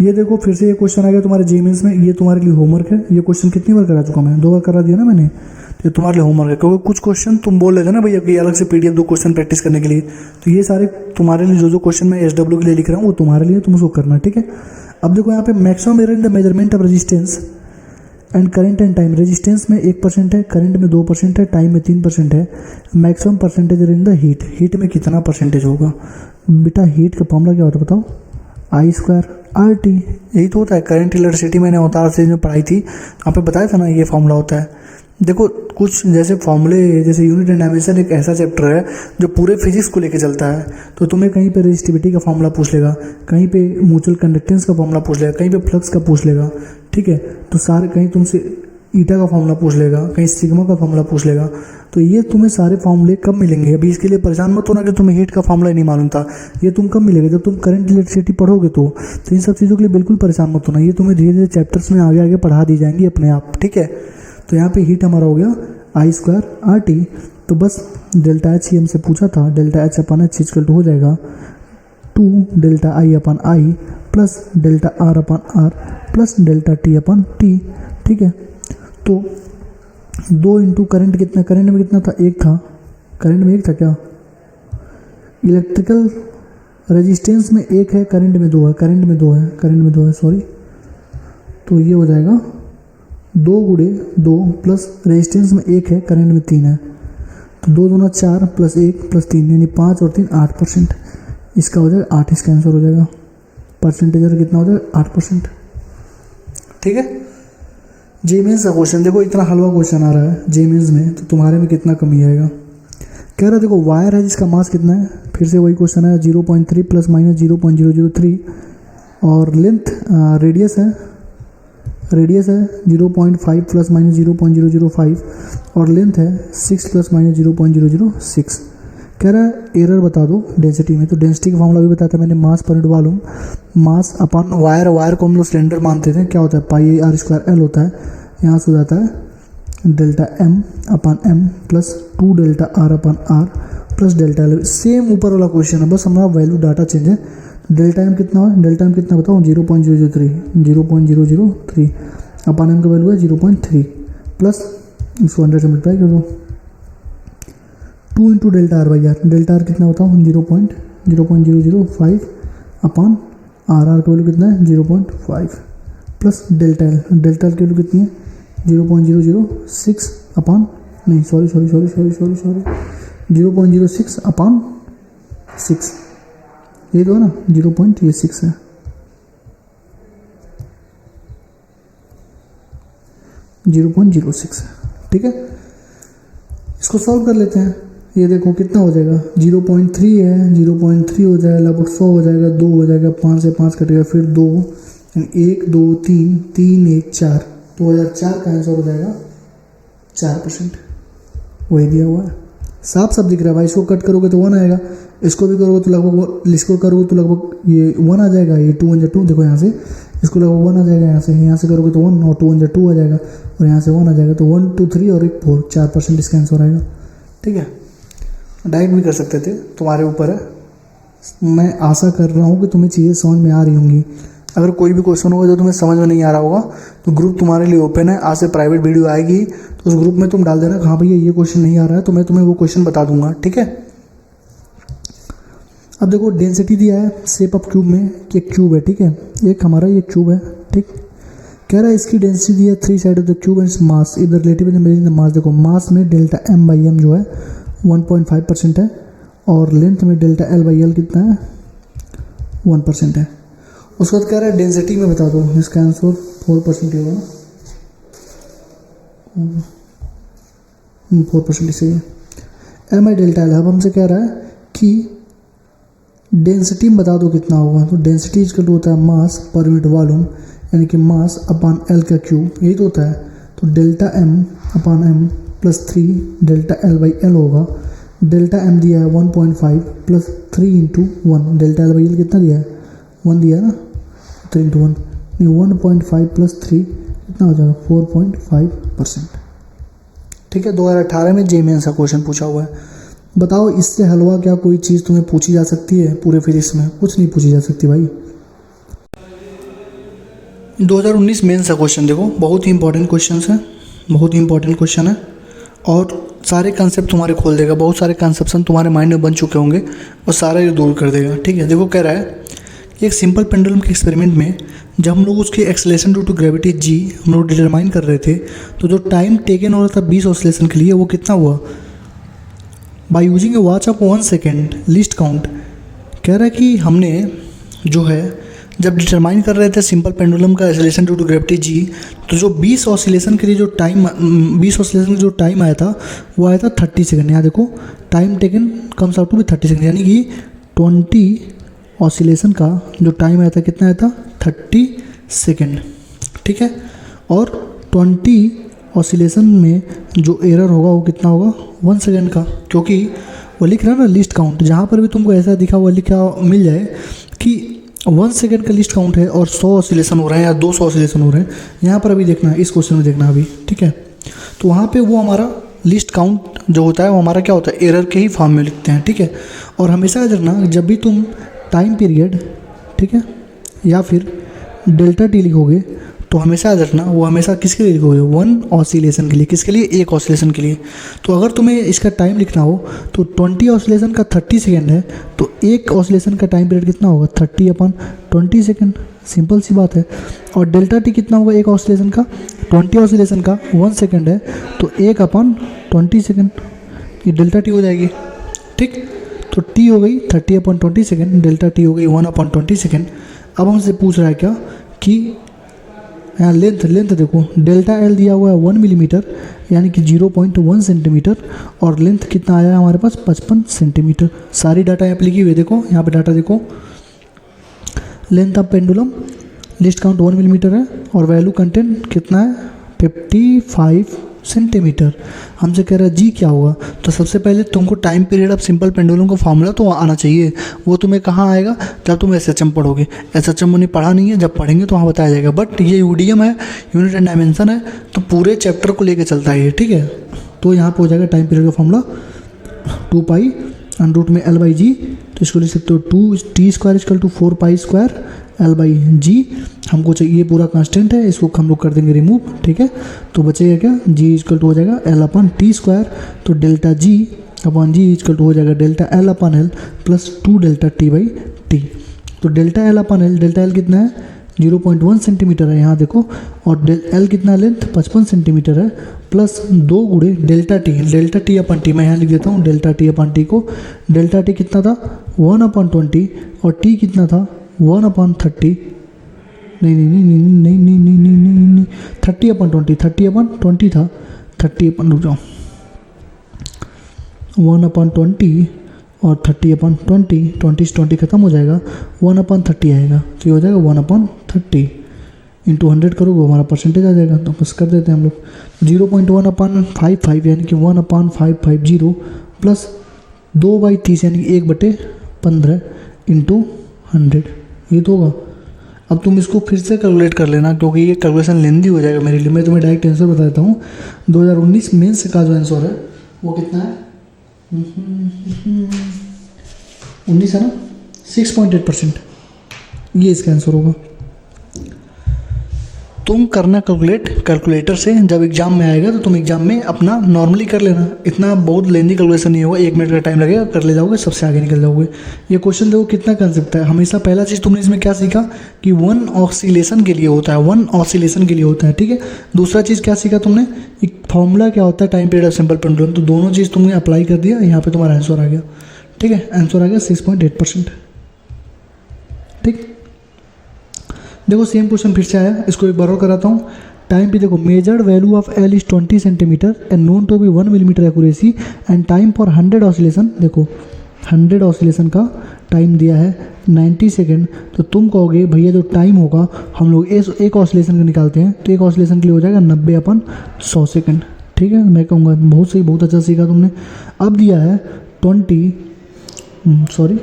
[SPEAKER 1] ये देखो फिर से ये क्वेश्चन आ गया तुम्हारे जेमेंस में, ये तुम्हारे लिए होमवर्क है। ये क्वेश्चन कितनी बार करा चुका मैं, 2 बार करा दिया ना मैंने, तो ये तुम्हारे लिए होमवर्क है। क्योंकि कुछ क्वेश्चन तुम बोल रहे थे ना भैया कि अलग से PDF 2 क्वेश्चन प्रैक्टिस करने के लिए, तो ये सारे तुम्हारे लिए जो क्वेश्चन मैं SW के लिए लिख रहा हूँ वो तुम्हारे लिए, तुम उसको करना, ठीक है। अब देखो यहाँ पे maximum error in the measurement of resistance and current and time. Resistance में 1% है, करंट में 2% है, टाइम में 3% है। Maximum percentage in the heat, heat में कितना परसेंटेज होगा बेटा? हीट का फॉर्मूला क्या होता है बताओ? I² RT, यही तो होता है। करंट इलेक्ट्रिसिटी मैंने अवतार से जो पढ़ाई थी वहाँ पे बताया था ना, ये फॉर्मूला होता है। देखो कुछ जैसे फॉर्मूले, जैसे यूनिट एंड डायमेंशन एक ऐसा चैप्टर है जो पूरे फिजिक्स को लेके चलता है। तो तुम्हें कहीं पे रेजिस्टिविटी का फॉर्मूला पूछ लेगा, कहीं पे म्यूचुअल कंडक्टेंस का फॉर्मूला पूछ लेगा, कहीं पे फ्लक्स का पूछ लेगा, ठीक है। तो सारे कहीं तुमसे ईटा का फॉर्मूला पूछ लेगा, कहीं सिग्मा का फॉर्मूला पूछ लेगा। तो ये तुम्हें सारे फॉर्मूले कब मिलेंगे? अभी इसके लिए परेशान मत होना कि तुम्हें हीट का फॉर्मूला ही नहीं मालूम था। ये तुम कब मिलेगा? जब तुम करंट इलेक्ट्रिसिटी पढ़ोगे तो इन सब चीज़ों के लिए बिल्कुल परेशान मत होना, ये तुम्हें धीरे धीरे चैप्टर्स में आगे आगे पढ़ा दी जाएंगी अपने आप, ठीक है। तो यहाँ पे हीट हमारा हो गया I² RT। तो बस डेल्टा H ही हमसे पूछा था, delta H upon H equal to हो जाएगा 2 delta I upon I plus delta R upon R plus delta T upon T, ठीक है। तो 2 इंटू करंट कितना, करंट में कितना था? 1 था, करंट में 1 था क्या? इलेक्ट्रिकल रेजिस्टेंस में 1 है, करंट में 2 है, करंट में 2 है, करंट में 2 है, सॉरी। तो ये हो जाएगा 2 गुणे 2 प्लस रेजिस्टेंस में 1 है, करंट में 3 है, तो 2 दूना 4 प्लस 1 प्लस 3 यानी 5 और 3 8%। इसका हो जाएगा 8, इसका आंसर हो जाएगा। परसेंटेज कितना हो जाएगा? 8%, ठीक है। जेमेंस का क्वेश्चन देखो, इतना हलवा क्वेश्चन आ रहा है जेमेंस में, तो तुम्हारे में कितना कमी आएगा? कह रहा है देखो वायर है जिसका मास कितना है, फिर से वही क्वेश्चन है 0.3 प्लस माइनस 0.003, और लेंथ रेडियस है 0.5 प्लस माइनस 0.005, और लेंथ है 6 प्लस माइनस 0.006। कह रहा है एरर बता दो डेंसिटी में। तो डेंसिटी का फॉर्मूला भी बताया था मैंने, मास पर यूनिट वॉल्यूम, मास अपन वायर को हम लोग सिलेंडर मानते थे, क्या होता है? πr² L होता है। यहाँ से हो जाता है डेल्टा M अपन M plus 2 delta R upon R plus delta L। Same ऊपर वाला क्वेश्चन है, बस हमारा वैल्यू डाटा चेंज है। डेल्टा M कितना है? डेल्टा M कितना बताओ? 0.003 अपन M का वैल्यू है 0.3 प्लस इसको 100 से मल्टीप्लाई कर दो, 2 into delta R by R। Delta R कितना बताओ? 0.005 अपन R का वैल्यू कितना है? 0.5 plus delta L। Delta L की वैल्यू कितनी है? 0.006 अपन, नहीं सॉरी 0.06 अपन 6, ये तो है ना, 0.6 है। ठीक है, इसको सॉल्व कर लेते हैं। ये देखो कितना हो जाएगा? 0.3 है, 0.3 हो जाएगा, लगभग 100 हो जाएगा, 2 हो जाएगा, 5 से 5 कटेगा, फिर 2, 1 2 3 3 1 4, 2004 का आंसर हो जाएगा 4%। वही दिया हुआ है, साफ साफ दिख रहा है भाई। इसको कट करोगे तो 1 आएगा, इसको भी करोगे तो लगभग, इसको करोगे तो लगभग ये 1 आ जाएगा। ये 2 1 जा 2, देखो यहाँ से इसको लगभग 1 आ जाएगा, यहाँ से करोगे तो 1, और 2 1 जा 2 आ जाएगा, और यहाँ से 1 आ जाएगा, तो 1 2 3 और 1 4, 4% इसका आंसर आएगा। ठीक है, डायरेक्ट भी कर सकते थे, तुम्हारे ऊपर है। मैं आशा कर रहा हूँ कि तुम्हें चीज़ें समझ में आ रही होंगी। अगर कोई भी क्वेश्चन होगा जो तुम्हें समझ में नहीं आ रहा होगा तो ग्रुप तुम्हारे लिए ओपन है। आज से प्राइवेट वीडियो आएगी तो उस ग्रुप में तुम डाल देना, हाँ भैया ये क्वेश्चन नहीं आ रहा है, तो मैं तुम्हें वो क्वेश्चन बता दूंगा। ठीक है, अब देखो डेंसिटी दिया है शेप ऑफ क्यूब में, कि एक क्यूब है, ठीक है, एक हमारा ये क्यूब है, ठीक। कह रहा है इसकी डेंसिटी दी है 3 side of the cube and mass इधर रिलेटिव द मास। देखो मास में डेल्टा M बाई M जो है 1.5% है, और लेंथ में डेल्टा L बाई L कितना है? 1% है। उसके बाद कह रहा है डेंसिटी में बता दो, इसका आंसर 4% होगा, 4% सही है। M आई डेल्टा L, अब हमसे कह रहा है कि डेंसिटी में बता दो कितना होगा। तो डेंसिटी इक्वल होता है मास पर यूनिट वॉल्यूम, यानी कि मास अपान L का क्यूब, यही तो होता है। तो delta M upon M plus 3 delta L by L होगा, डेल्टा एम दिया है 1.5 plus 3 into 1, delta L by L कितना दिया है 1 दिया है ना, 3 इंटू 1 नहीं 1.5 प्लस 3 कितना हो जाएगा 4.5%। ठीक है, 2018 में जेईई का क्वेश्चन पूछा हुआ है। बताओ इससे हलवा क्या कोई चीज़ तुम्हें पूछी जा सकती है पूरे फिजिक्स में? कुछ नहीं पूछी जा सकती भाई। 2019 मेंस का क्वेश्चन देखो, बहुत ही इंपॉर्टेंट क्वेश्चन है, बहुत ही इंपॉर्टेंट क्वेश्चन है और सारे कंसेप्ट तुम्हारे खोल देगा। बहुत सारे कंसेप्शन तुम्हारे माइंड में बन चुके होंगे और सारा ये दूर कर देगा। ठीक है, देखो कह रहा है कि एक सिंपल पेंडुलम के एक्सपेरिमेंट में जब हम लोग उसकी acceleration due to gravity G हम लोग डिटरमाइन कर रहे थे, तो जो टाइम टेकन हो रहा था 20 ऑसिलेशन के लिए वो कितना हुआ? By using A watch of 1 second list count. कह रहा है कि हमने जो है जब डिटरमाइन कर रहे थे सिंपल पेंडुलम का acceleration due to gravity G, तो जो 20 ऑसिलेशन के लिए जो टाइम 20 ऑसिलेशन का जो टाइम आया था वो आया था 30 सेकेंड। यहाँ देखो time taken comes out to be 30 second, यानी कि 20 ऑसिलेशन का जो टाइम आया था कितना आया था 30 सेकेंड। ठीक है, और 20 ऑसिलेशन में जो एरर होगा वो कितना होगा 1 सेकेंड का, क्योंकि वो लिख रहा है ना लिस्ट काउंट। जहाँ पर भी तुमको ऐसा दिखा हुआ लिखा मिल जाए कि 1 सेकेंड का लिस्ट काउंट है और 100 ऑसिलेशन हो रहे हैं या 200 ऑसिलेशन हो रहे हैं, यहाँ पर अभी देखना है, इस क्वेश्चन में देखना अभी। ठीक है, तो वहाँ पे वो हमारा लिस्ट काउंट जो होता है वो हमारा क्या होता है एरर के ही फॉर्म में लिखते हैं। ठीक है, और हमेशा याद रखना जब भी तुम टाइम पीरियड, ठीक है, या फिर डेल्टा टी लिखोगे तो हमेशा याद रखना वो हमेशा किसके लिए लिखोगे 1 ऑसिलेशन के लिए। किसके लिए? एक ऑसिलेशन के लिए। तो अगर तुम्हें इसका टाइम लिखना हो तो 20 ऑसिलेशन का 30 सेकेंड है, तो एक ऑसिलेशन का टाइम पीरियड कितना होगा 30/20 सेकेंड। सिंपल सी बात है। और डेल्टा टी कितना होगा एक ऑसिलेशन का? 20 ऑसिलेशन का 1 सेकेंड है तो 1/20 सेकेंड, ये डेल्टा टी हो जाएगी। ठीक, तो टी हो गई 30/20 सेकेंड, डेल्टा टी हो गई 1/20 सेकेंड। अब हमसे पूछ रहा है क्या कि यहाँ लेंथ देखो, डेल्टा एल दिया हुआ है 1 मिलीमीटर यानी कि 0.1 सेंटीमीटर, और लेंथ कितना आया है हमारे पास 55 सेंटीमीटर। सारी डाटा यहाँ पे लिखी हुई है, देखो यहाँ पे डाटा देखो। Length of pendulum list count 1 millimetre है और वैल्यू कंटेंट कितना है 55 सेंटीमीटर। हमसे कह रहा है जी क्या होगा, तो सबसे पहले तुमको time period of simple pendulum का फॉर्मूला तो आना चाहिए। वो तुम्हें कहाँ आएगा? जब तुम एसएचएम पढ़ोगे। एसएचएम ने पढ़ा नहीं है, जब पढ़ेंगे तो वहाँ बताया जाएगा। बट ये यूडीएम है, यूनिट एंड डायमेंशन है, तो पूरे चैप्टर को लेके चलता है ये। ठीक है, तो यहाँ पर हो जाएगा टाइम पीरियड का फॉर्मूला 2 अंडर में एल बाई जी, तो इसको लिख सकते हो 2t² = 4π² एल बाई जी। हमको चाहिए पूरा कांस्टेंट है, इसको हम लोग कर देंगे रिमूव। ठीक है, तो बचेगा क्या जी = हो जाएगा L/t², तो डेल्टा जी अपॉन जी = हो जाएगा delta L/L plus 2 delta t/t। तो डेल्टा L/L, डेल्टा एल कितना है 0.1 सेंटीमीटर है यहाँ देखो, और एल कितना लेंथ 55 सेंटीमीटर है, प्लस 2 गुणे डेल्टा t/t मैं यहाँ लिख देता हूँ डेल्टा t/t को। डेल्टा टी कितना था 1/20 और टी कितना था 1/30, नहीं 30/20 था, 1/20 और 30/20, 20 से 20 खत्म हो जाएगा, 1/30 आएगा, तो ये हो जाएगा 1/30 इंटू 100 करोगे हमारा परसेंटेज आ जाएगा। तो बस कर देते हैं हम लोग 0.1/55 यानी कि 1/550 प्लस 2/30 यानी कि 1/15 इंटू 100, ये तो होगा। अब तुम इसको फिर से कैलकुलेट कर लेना क्योंकि ये कैलकुलेशन लेंदी हो जाएगा मेरे लिए। मैं तुम्हें डायरेक्ट आंसर बता देता हूँ। 2019 मेंस का जो आंसर है वो कितना है 19 है ना, 6.8%, ये इसका आंसर होगा। तुम करना कैलकुलेटर से, जब एग्जाम में आएगा तो तुम एग्जाम में अपना नॉर्मली कर लेना, इतना बहुत लेंदी कैलकुलेशन नहीं होगा, 1 मिनट का टाइम लगेगा, कर ले जाओगे, सबसे आगे निकल जाओगे। ये क्वेश्चन देखो कितना कंसेप्ट है। हमेशा पहला चीज़ तुमने इसमें क्या सीखा कि 1 ऑसिलेशन के लिए होता है, 1 ऑसिलेशन के लिए होता है। ठीक है, दूसरा चीज़ क्या सीखा तुमने, एक फॉर्मूला क्या होता है time period of simple pendulum. तो दोनों चीज़ तुमने अप्लाई कर दिया, यहाँ पर तुम्हारा आंसर आ गया। ठीक है, आंसर आ गया 6.8%। ठीक, देखो सेम क्वेश्चन फिर से आया, इसको एक बार और कराता हूँ। टाइम पे देखो, measured value of L is 20 centimetre and known to be 1 millimetre accuracy and time for 100 oscillation. देखो 100 ऑसिलेशन का टाइम दिया है 90 सेकेंड। तो तुम कहोगे भैया जो टाइम होगा हम लोग एक ऑसिलेशन का निकालते हैं, तो एक ऑसिलेशन के लिए हो जाएगा 90/100 सेकेंड। ठीक है, मैं कहूँगा बहुत सही, बहुत अच्छा सीखा तुमने। अब दिया है 20 सॉरी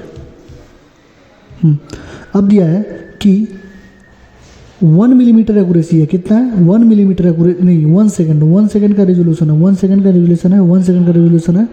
[SPEAKER 1] अब दिया है कि 1 मिलीमीटर एक्यूरेसी है। कितना है? 1 मिलीमीटर एक्यूरेसी नहीं, 1 सेकंड, 1 सेकंड का रेजोल्यूशन है, 1 सेकंड का रेजोल्यूशन है, 1 सेकंड का रेजोल्यूशन है।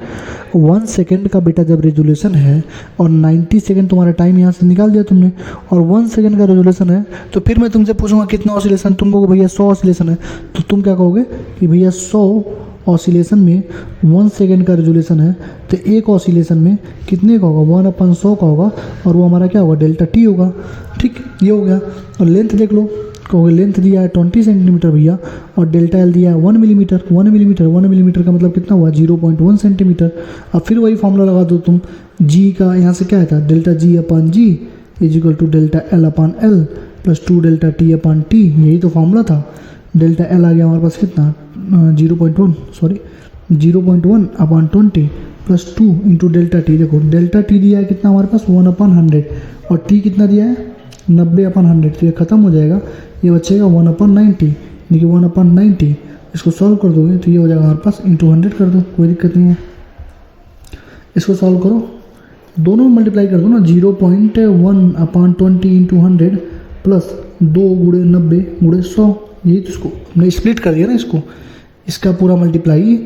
[SPEAKER 1] 1 सेकंड का बेटा जब रेजोल्यूशन है और 90 सेकंड तुम्हारा टाइम यहाँ से निकाल दिया तुमने, और 1 सेकंड का रेजोल्यूशन है, तो फिर मैं तुमसे पूछूंगा कितना ऑसिलेशन, तुम कहोगे भैया 100 ऑसिलेशन है, तो तुम क्या कहोगे कि भैया 100 ऑसिलेशन में 1 सेकंड का रेजोल्यूशन है, तो एक ऑसिलेशन में कितने का होगा? 1/100 का होगा, और वो हमारा क्या होगा? डेल्टा टी होगा। ठीक, ये हो गया। और लेंथ देख लो, कहोगे लेंथ दिया है 20 सेंटीमीटर भैया, और डेल्टा एल दिया है 1 मिलीमीटर। 1 मिलीमीटर का मतलब कितना हुआ? 0.1 सेंटीमीटर। अब फिर वही फॉर्मूला लगा दो तुम, जी का यहाँ से क्या था? Delta G upon G is equal to delta L upon L plus 2 delta T upon T, यही तो फॉर्मूला था। डेल्टा एल आ गया हमारे पास कितना? 0.1 upon 20 plus 2 into delta T. देखो डेल्टा टी दिया है कितना हमारे पास? 1/100, और टी कितना दिया है? 90/100। तो ये खत्म हो जाएगा, ये बचेगा 1/90। देखिए 1/90 इसको सॉल्व कर दोगे तो ये हो जाएगा हमारे पास, इंटू 100 कर दो, कोई दिक्कत नहीं है। इसको सॉल्व करो, दोनों मल्टीप्लाई कर दो ना, 0.1/20 इंटू 100 प्लस 2 गुणे 90 गुणे 100, यही तो इसको हमने स्प्लिट कर दिया ना। इसका पूरा मल्टीप्लाई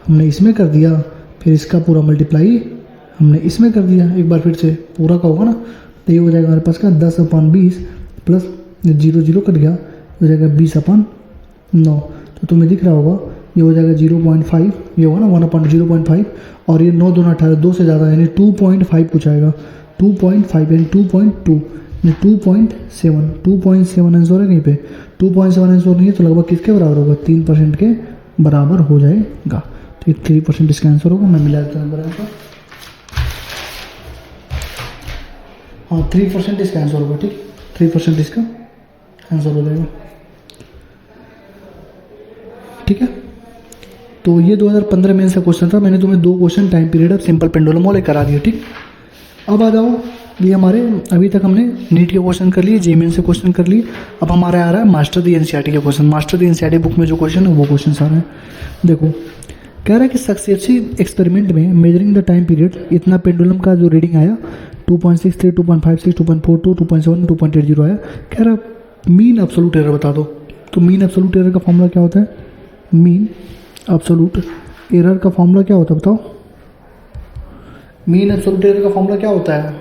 [SPEAKER 1] हमने इसमें कर दिया, फिर इसका पूरा मल्टीप्लाई हमने इसमें कर दिया। एक बार फिर से पूरा का होगा ना, तो ये हो जाएगा हमारे पास का 10/20 प्लस 0 कट गया, हो जाएगा 20/9। तो तुम्हें दिख रहा होगा ये हो जाएगा 0.5, ये होगा ना 1/0.5, और ये 9 2 18, 2 से ज़्यादा यानी 2.5 कुछ आएगा। 2.5 यानी 2.2 यानी 2.7 आंसर है कहीं पे। 2.7 आंसर नहीं है तो लगभग किसके बराबर होगा? 3% के बराबर हो जाएगा। तो ये 3% इसका आंसर होगा। मैं मिला देता हूँ नंबर आंसर, हाँ 3% इसका आंसर होगा। ठीक, 3% इसका आंसर हो जाएगा। ठीक है, तो ये 2015 में से क्वेश्चन था। मैंने तुम्हें 2 question time period of simple pendulum वाले करा दिए। ठीक, अब आ जाओ, ये हमारे अभी तक हमने नीट के क्वेश्चन कर लिए, जेईई से क्वेश्चन कर लिए। अब हमारा आ रहा है मास्टर दी एनसीईआरटी के क्वेश्चन। मास्टर दी एनसीईआरटी बुक में जो क्वेश्चन है वो क्वेश्चन आ रहे हैं। देखो कह रहा है कि सक्सेसिव एक्सपेरिमेंट में मेजरिंग द टाइम पीरियड, इतना पेंडुलम का जो रीडिंग आया 2.63, 2.56, 2.42, 2.7, 2.80 आया। कह रहा मीन एब्सोल्यूट एरर बता दो। तो मीन एब्सोल्यूट एरर का फॉर्मूला क्या होता है? मीन एब्सोल्यूट एरर का फॉर्मूला क्या होता है बताओ? मीन एब्सोल्यूट एरर का फॉर्मूला क्या होता है?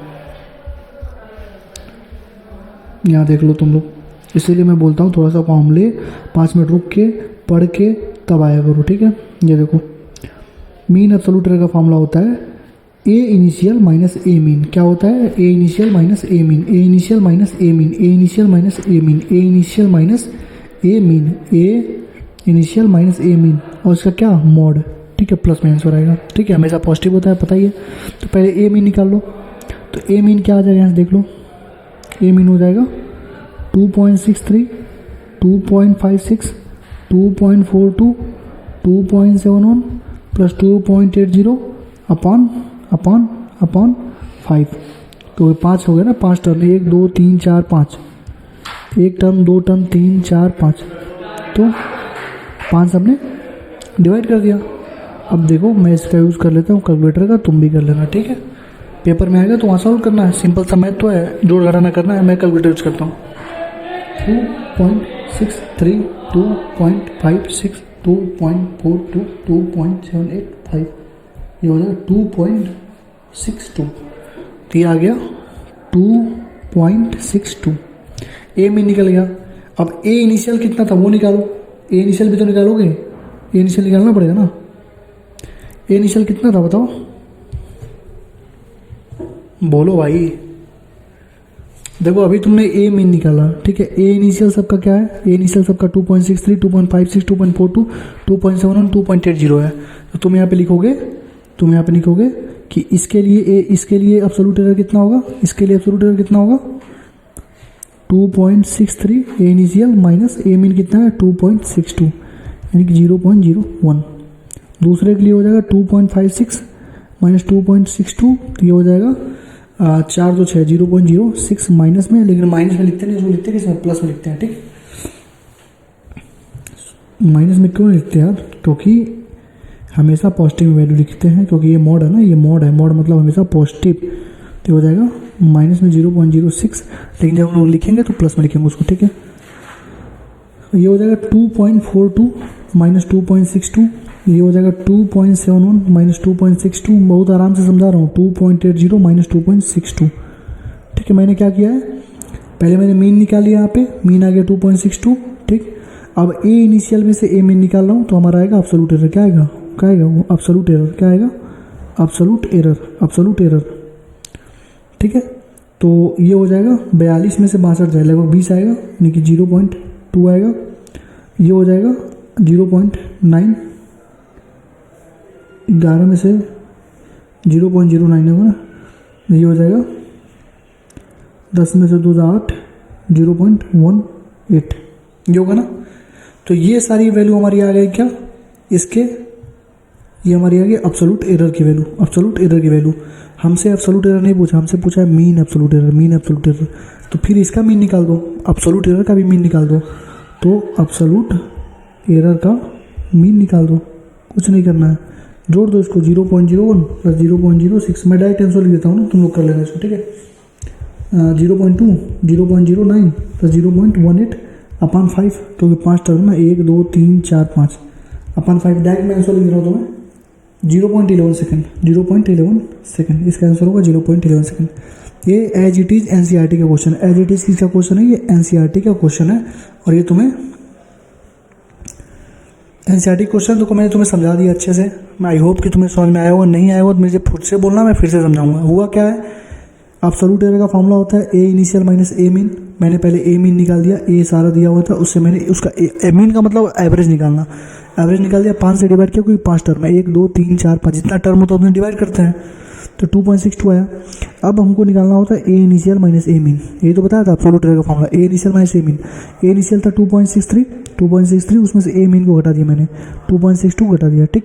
[SPEAKER 1] यहाँ देख लो तुम लोग, इसीलिए मैं बोलता हूँ थोड़ा सा फॉर्मूले 5 मिनट रुक के पढ़ के तब आया करो। ठीक है, ये देखो मीन एब्सोल्यूट एरर का फॉर्मूला होता है ए इनिशियल माइनस ए मीन। क्या होता है? ए इनिशियल माइनस ए मीन, ए इनिशियल माइनस ए मीन, ए इनिशियल माइनस ए मीन, ए इनिशियल माइनस ए मीन, ए इनिशियल माइनस ए मीन, और इसका क्या? मॉड। ठीक है, प्लस में आंसर आएगा। ठीक है, हमेशा पॉजिटिव होता है, पता ही है। तो पहले ए मीन निकाल लो। तो ए मीन क्या आ जाएगा? यहाँ से देख लो, ए मीन हो जाएगा 2.63, 2.56, 2.42, 2.71 प्लस 2.80 अपॉन 5। तो ये 5 हो गया ना, 5 टर्म, 1 2 3 4 5, 1 टर्म 2 टर्म 3 4 5, तो 5 हमने डिवाइड कर दिया। अब देखो मैं इसका यूज़ कर लेता हूँ कैलकुलेटर का, तुम भी कर लेना। ठीक है, पेपर में आएगा तो वहाँ सॉल्व करना है, सिंपल सा मैथ तो है, जोड़ घटाना करना है। मैं कैलकुलेटर यूज करता हूँ। 2.63, 2.56, 2.42, 2.785, ये हो जाएगा 2.62। तो ये आ गया 2.62। ए में निकल गया। अब ए इनिशियल कितना था वो निकालो। ए इनिशियल भी तो निकालोगे, ए इनिशियल निकालना पड़ेगा ना। ए इनिशियल कितना था बताओ, बोलो भाई। देखो अभी तुमने ए मीन निकाला, ठीक है। ए इनिशियल सबका क्या है? ए इनिशियल सबका 2.63, 2.56, 2.42, 2.71, 2.80 है। तो तुम यहाँ पे लिखोगे कि इसके लिए एब्सोल्यूट एरर कितना होगा? इसके लिए एब्सोल्यूट एरर कितना होगा? 2.63 ए इनिशियल माइनस ए मीन कितना है? 2.62 यानी कि 0.01। दूसरे के लिए हो जाएगा 2.56 माइनस 2.62, तो ये हो जाएगा 4 2 6 0.06 माइनस में, लेकिन माइनस में लिखते नहीं, इसमें लिखते हैं किसमें? प्लस में लिखते हैं। ठीक, माइनस में क्यों लिखते हैं यार? क्योंकि हमेशा पॉजिटिव वैल्यू लिखते हैं क्योंकि ये मॉड है ना, ये मॉड है, मॉड मतलब हमेशा पॉजिटिव। तो हो जाएगा माइनस में 0.06, लेकिन जब हम लोग लिखेंगे तो प्लस में लिखेंगे उसको, ठीक है। ये हो जाएगा 2.42 माइनस 2.62, ये हो जाएगा 2.71 माइनस 2.62, बहुत आराम से समझा रहा हूँ, 2.80 माइनस 2.62, ठीक है। मैंने क्या किया है, पहले मैंने मीन निकाल लिया, यहाँ पे मीन आ गया 2.62, ठीक। अब ए इनिशियल में से ए मीन निकाल रहा हूँ तो हमारा आएगा एब्सोल्यूट एरर, क्या आएगा, क्या आएगा वो एब्सोल्यूट एरर, क्या आएगा एब्सोल्यूट एरर, एब्सोल्यूट एरर, ठीक है। तो ये हो जाएगा 42 में से 62 जाए, लगभग 20 आएगा, यानी कि 0.2 आएगा। ये हो जाएगा 0.9, 11 में से 0.09 होगा ना, ये हो जाएगा 10 में से 2 8, 0.18 ये होगा ना। तो ये सारी वैल्यू हमारी आ गई क्या, इसके, ये हमारी आ गई एब्सोल्यूट एरर की वैल्यू, एब्सोल्यूट एरर की वैल्यू। हमसे एब्सोल्यूट एरर नहीं पूछा, हमसे पूछा है mean absolute error, mean absolute error. तो फिर इसका मीन निकाल दो, एब्सोल्यूट एरर का भी मीन निकाल दो। तो एब्सोल्यूट एरर का मीन निकाल दो, कुछ नहीं करना है, जोड़ दो इसको, 0.01 प्लस 0.06, मैं डायरेक्ट आंसर लिख देता हूँ ना, तुम लोग कर लेना इसको, ठीक है। 0.2, 0.09 प्लस 0.18 अपन 5, क्योंकि 5 टर्म ना, 1 2 3 4 5 अपन 5, डायरेक्ट मैं आंसर लिख रहा हूँ तुम्हें 0.11 सेकेंड, 0.11 सेकेंड, इसका आंसर होगा 0.11 सेकेंड। ये एज इट इज़ एनसीईआरटी का क्वेश्चन, एज इट इज़ किसका क्वेश्चन है, ये एनसीईआरटी का क्वेश्चन है। और ये तुम्हें एनसीईआरटी क्वेश्चन तो मैंने तुम्हें समझा दिया अच्छे से, मैं आई होप कि तुम्हें समझ में आया होगा, नहीं आया होगा तो मुझे खुद से बोलना, मैं फिर से समझाऊंगा। हुआ क्या है, एब्सोल्यूट एरर का फॉर्मूला होता है ए इनिशियल माइनस ए मीन। मैंने पहले ए मीन निकाल दिया, ए सारा दिया हुआ था, उससे मैंने उसका ए मीन का मतलब एवरेज निकालना, एवरेज निकाल दिया, 5 से डिवाइड किया, क्योंकि 5 टर्म है, 1 2 3 4 5 जितना टर्म होता है उतना डिवाइड करते हैं, तो 2.62 आया। अब हमको निकालना होता है ए इनिशियल माइनस ए मीन, ये तो बताया था एब्सोल्यूट एरर का फॉर्मूला, ए इनिशियल माइनस ए मीन। ए इनिशियल था 2.63, उसमें से ए मीन को घटा दिया मैंने, 2.62 घटा दिया, ठीक।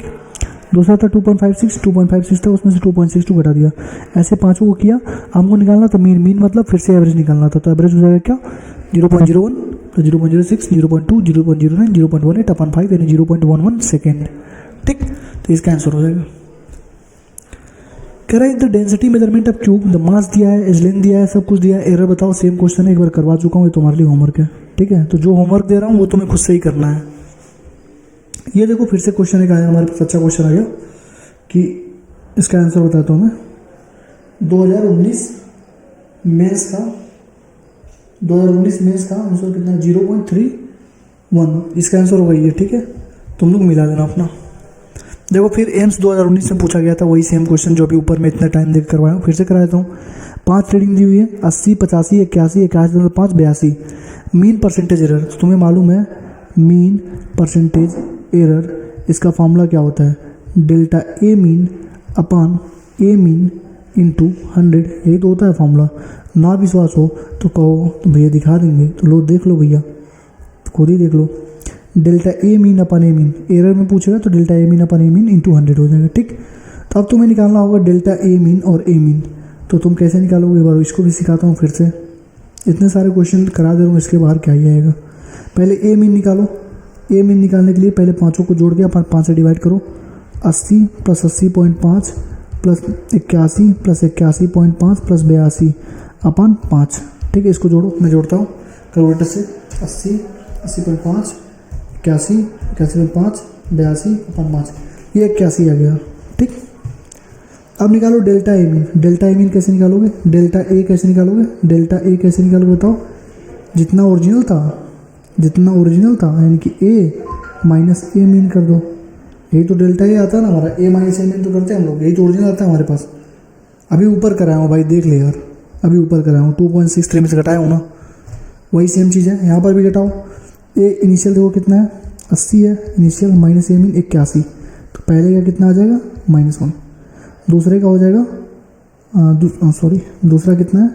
[SPEAKER 1] दूसरा था 2.56 था, उसमें से 2.62 घटा दिया, ऐसे पांचों को किया। हमको निकालना था मीन, मीन मतलब फिर से एवरेज निकालना था, तो एवरेज हो जाएगा क्या, 0.01 तो 0.06, 0.2, 0.09, 0.18 अपन 5 यानी 0.11 सेकेंड, ठीक। तो इसका आंसर हो जाएगा। कह रहा है the density measurement of cube, the mass दिया है, एज लेंथ दिया है, सब कुछ दिया है, एरर बताओ। सेम क्वेश्चन है, एक बार करवा चुका हूँ, ये तुम्हारे लिए होमवर्क है, ठीक है। तो जो होमवर्क दे रहा हूँ वो तुम्हें खुद से ही करना है। ये देखो फिर से क्वेश्चन एक आया हमारे पास, अच्छा क्वेश्चन आ गया कि इसका आंसर बताता हूँ मैं। 2019 मेंस का आंसर कितना है, 0.31, इसका आंसर होगा ये, ठीक है। तुम लोग मिला देना अपना। देखो फिर एम्स 2019 में पूछा गया था, वही सेम क्वेश्चन जो अभी ऊपर में इतना टाइम देकर करवाया हूँ, फिर से करा देता हूँ। 5 रीडिंग दी हुई है, 80 85 81 81.5 82, मीन परसेंटेज एरर। तो तुम्हें मालूम है मीन परसेंटेज एरर, इसका फॉर्मूला क्या होता है, delta a mean upon A mean into 100, यही तो होता है फॉर्मूला। ना विश्वास हो तो कहो तो भैया दिखा देंगे, तो लो देख लो भैया, खुद ही देख लो। Delta a mean upon a mean, error में पूछेगा तो delta a mean upon a mean into 100 हो जाएगा, ठीक। तो अब तुम्हें निकालना होगा डेल्टा ए मीन और ए मीन। तो तुम कैसे निकालोगे, एक बार इसको भी सिखाता हूँ फिर से, इतने सारे क्वेश्चन करा दे रहा हूँ, इसके बाहर क्या ही आएगा। पहले ए मीन निकालो, ए मीन निकालने के लिए पहले पाँचों को जोड़ के अपन 5 से डिवाइड करो, 80 प्लस 80.5 प्लस 81 प्लस 81.5 प्लस 82 अपन 5, ठीक है। इसको जोड़ो, मैं जोड़ता हूँ कैलकुलेटर से, 80 80.5 81 81.5 82 अपन 5, ये 81 आ गया, ठीक। अब निकालो delta a mean. Delta a mean कैसे निकालोगे, डेल्टा ए कैसे निकालोगे, डेल्टा ए कैसे निकालोगे बताओ। जितना ओरिजिनल था यानी कि ए माइनस ए मीन कर दो, यही तो डेल्टा ए आता है ना हमारा, ए माइनस ए मीन तो करते हैं हम लोग, यही तो ओरिजिनल आता है हमारे पास। अभी ऊपर कराया हूँ भाई, देख ले यार, अभी ऊपर कराया हूँ, 2.63 में से घटाया हूँ ना, वही सेम चीज़ है, यहाँ पर भी घटाओ। ए इनिशियल देखो कितना है, 80 है इनिशियल, माइनस ए मीन 81, तो पहले का कितना आ जाएगा -1, दूसरे का हो जाएगा दूसरा कितना है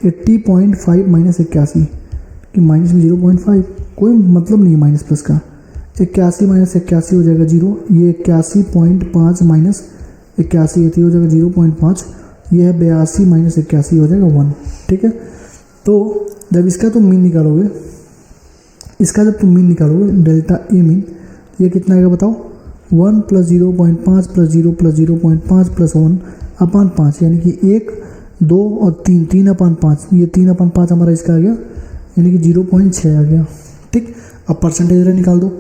[SPEAKER 1] 80.5 माइनस 81, कि माइनस में 0.5, कोई मतलब नहीं है माइनस प्लस का। 81 माइनस 81 हो जाएगा 0, ये 81.5 माइनस 81 हो जाएगा 0.5, ये है 82 माइनस 81 हो जाएगा 1, ठीक है। तो जब इसका तुम मीन निकालोगे, डेल्टा ए मीन, ये कितना आएगा बताओ, 1 + 0.5 + 0 + 0.5 + 1/5, यानी कि 1, 2 और 3, 3/5, ये 3/5 हमारा इसका आ गया, यानी कि 0.6 आ गया। ठीक, अब परसेंटेज एरर निकाल दो।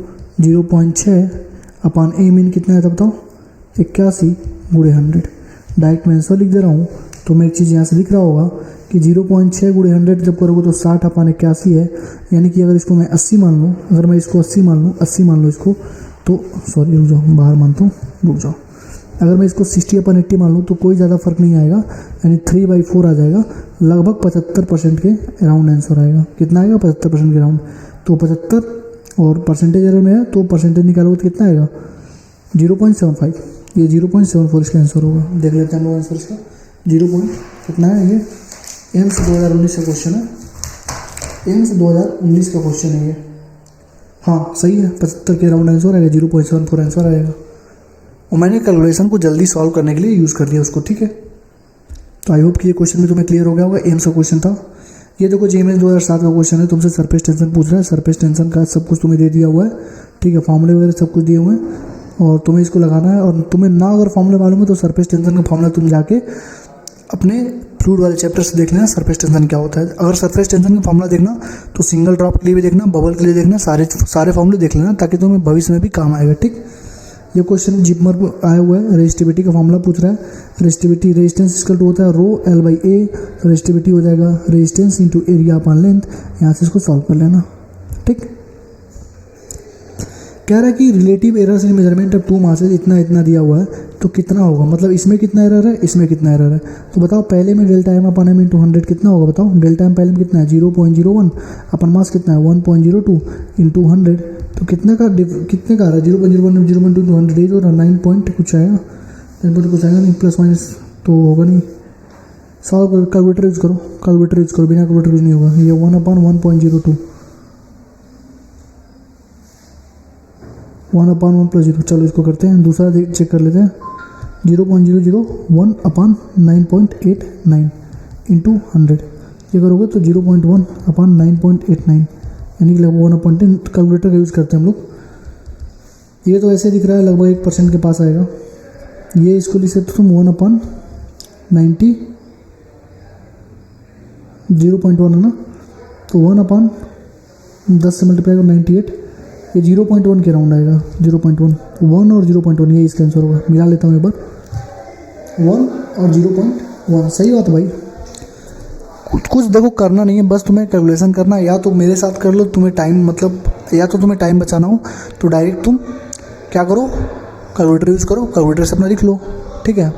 [SPEAKER 1] 0.6/a मीन कितना है था बताओ, 81 × 100। डायरेक्ट मैं आंसर लिख दे रहा हूँ, तो मैं एक चीज़ यहाँ से लिख रहा होगा कि 0.6 × 100 जब करोगे तो 60/81 है, यानी कि अगर इसको मैं 80 मान लूँ, अगर मैं इसको 80 मान लूँ, 80 मान लो इसको, तो सॉरी रुक जाओ, बाहर मानता हूँ, रुक जाओ। अगर मैं इसको 60/80 मान लूँ तो कोई ज़्यादा फर्क नहीं आएगा, यानी 3/4 आ जाएगा, लगभग 75% के अराउंड आंसर आएगा। कितना आएगा? 75% के अराउंड। तो 75 और परसेंटेज एरर में है तो परसेंटेज निकालोगे तो कितना आएगा? 0.75, ये 0.74 इसका आंसर होगा। देख लेते हैं हम लोग आंसर इसका। 0 कितना है ये? एम्स 2019 का क्वेश्चन है, एम्स 2019 का क्वेश्चन है ये। हाँ सही है, 75 के अराउंड आंसर आएगा, 0.74 आंसर आएगा। और मैंने कैलकुलेशन को जल्दी सॉल्व करने के लिए यूज़ कर दिया उसको। ठीक है, तो आई होप कि ये क्वेश्चन भी तुम्हें क्लियर हो गया होगा। एम्स का क्वेश्चन था ये। देखो जेईई 2007 का क्वेश्चन है, तुमसे सरफेस टेंशन पूछ रहा है। सरफेस टेंशन का सब कुछ तुम्हें दे दिया हुआ है। ठीक है, फॉर्मूले वगैरह सब कुछ दिए हुए हैं और तुम्हें इसको लगाना है। और तुम्हें ना अगर फॉर्मूला मालूम है तो सरफेस टेंशन का फॉर्मूला तुम जाके अपने फ्लूइड वाले चैप्टर से देख लेना, सरफेस टेंशन क्या होता है। अगर सरफेस टेंशन का फॉर्मूला देखना तो सिंगल ड्रॉप के लिए भी देखना, बबल के लिए देखना, सारे फॉर्मूले देख लेना ताकि तुम्हें भविष्य में भी काम आएगा। ठीक, ये क्वेश्चन जिपमर पर आया हुआ है। रेजिस्टिविटी का फॉर्मूला पूछ रहा है। रेजिस्टिविटी, रेजिस्टेंस इक्वल टू होता है ρl/a, रेजिस्टिविटी हो जाएगा resistance into area upon length. यहाँ से इसको सॉल्व कर लेना। ठीक, कह रहा है कि relative errors in measurement of 2 masses इतना इतना दिया हुआ है, तो कितना होगा, मतलब इसमें कितना एरर है, इसमें कितना एरर है। तो बताओ पहले में delta m upon m into 100 कितना होगा, बताओ। डेल्टा m पहले में कितना है 0.01, अपन मास कितना है 1.02 इंटू 100, तो कितने का आ रहा है 0.01 0.2 100 ही तो 9 पॉइंट कुछ आएगा, 9 पॉइंट कुछ आएगा नहीं, प्लस माइनस तो होगा नहीं। सॉल्व करो, कैलकुलेटर यूज़ करो, कैलकुलेटर यूज़ करो, बिना कैलकुलेटर यूज़ नहीं होगा। ये 1/1.02 1/1 + 0। चलो इसको करते हैं, दूसरा चेक कर लेते हैं। 0.001 अपॉन 9.89 इंटू 100, ये करोगे तो 0.1 अपॉन 9.89, यानी कि लगभग 1/10। कैलकुलेटर का यूज़ करते हैं हम लोग। ये तो ऐसे दिख रहा है लगभग 1% के पास आएगा। ये इसको लिख सकते तुम 1/90, 0.1 है ना, तो 1/10 से मल्टीप्लाई करो 98, ये 0.1 के राउंड आएगा। 0.1, 1 और 0.1 ये इसका आंसर होगा। मिला लेता हूँ एक बार, 1 और 0.1 सही बात है भाई। कुछ देखो करना नहीं है, बस तुम्हें कैलकुलेशन करना है। या तो मेरे साथ कर लो, तुम्हें टाइम मतलब, या तो तुम्हें टाइम बचाना हो तो डायरेक्ट तुम क्या करो, कैलकुलेटर यूज़ करो, कैलकुलेटर से अपना लिख लो। ठीक है,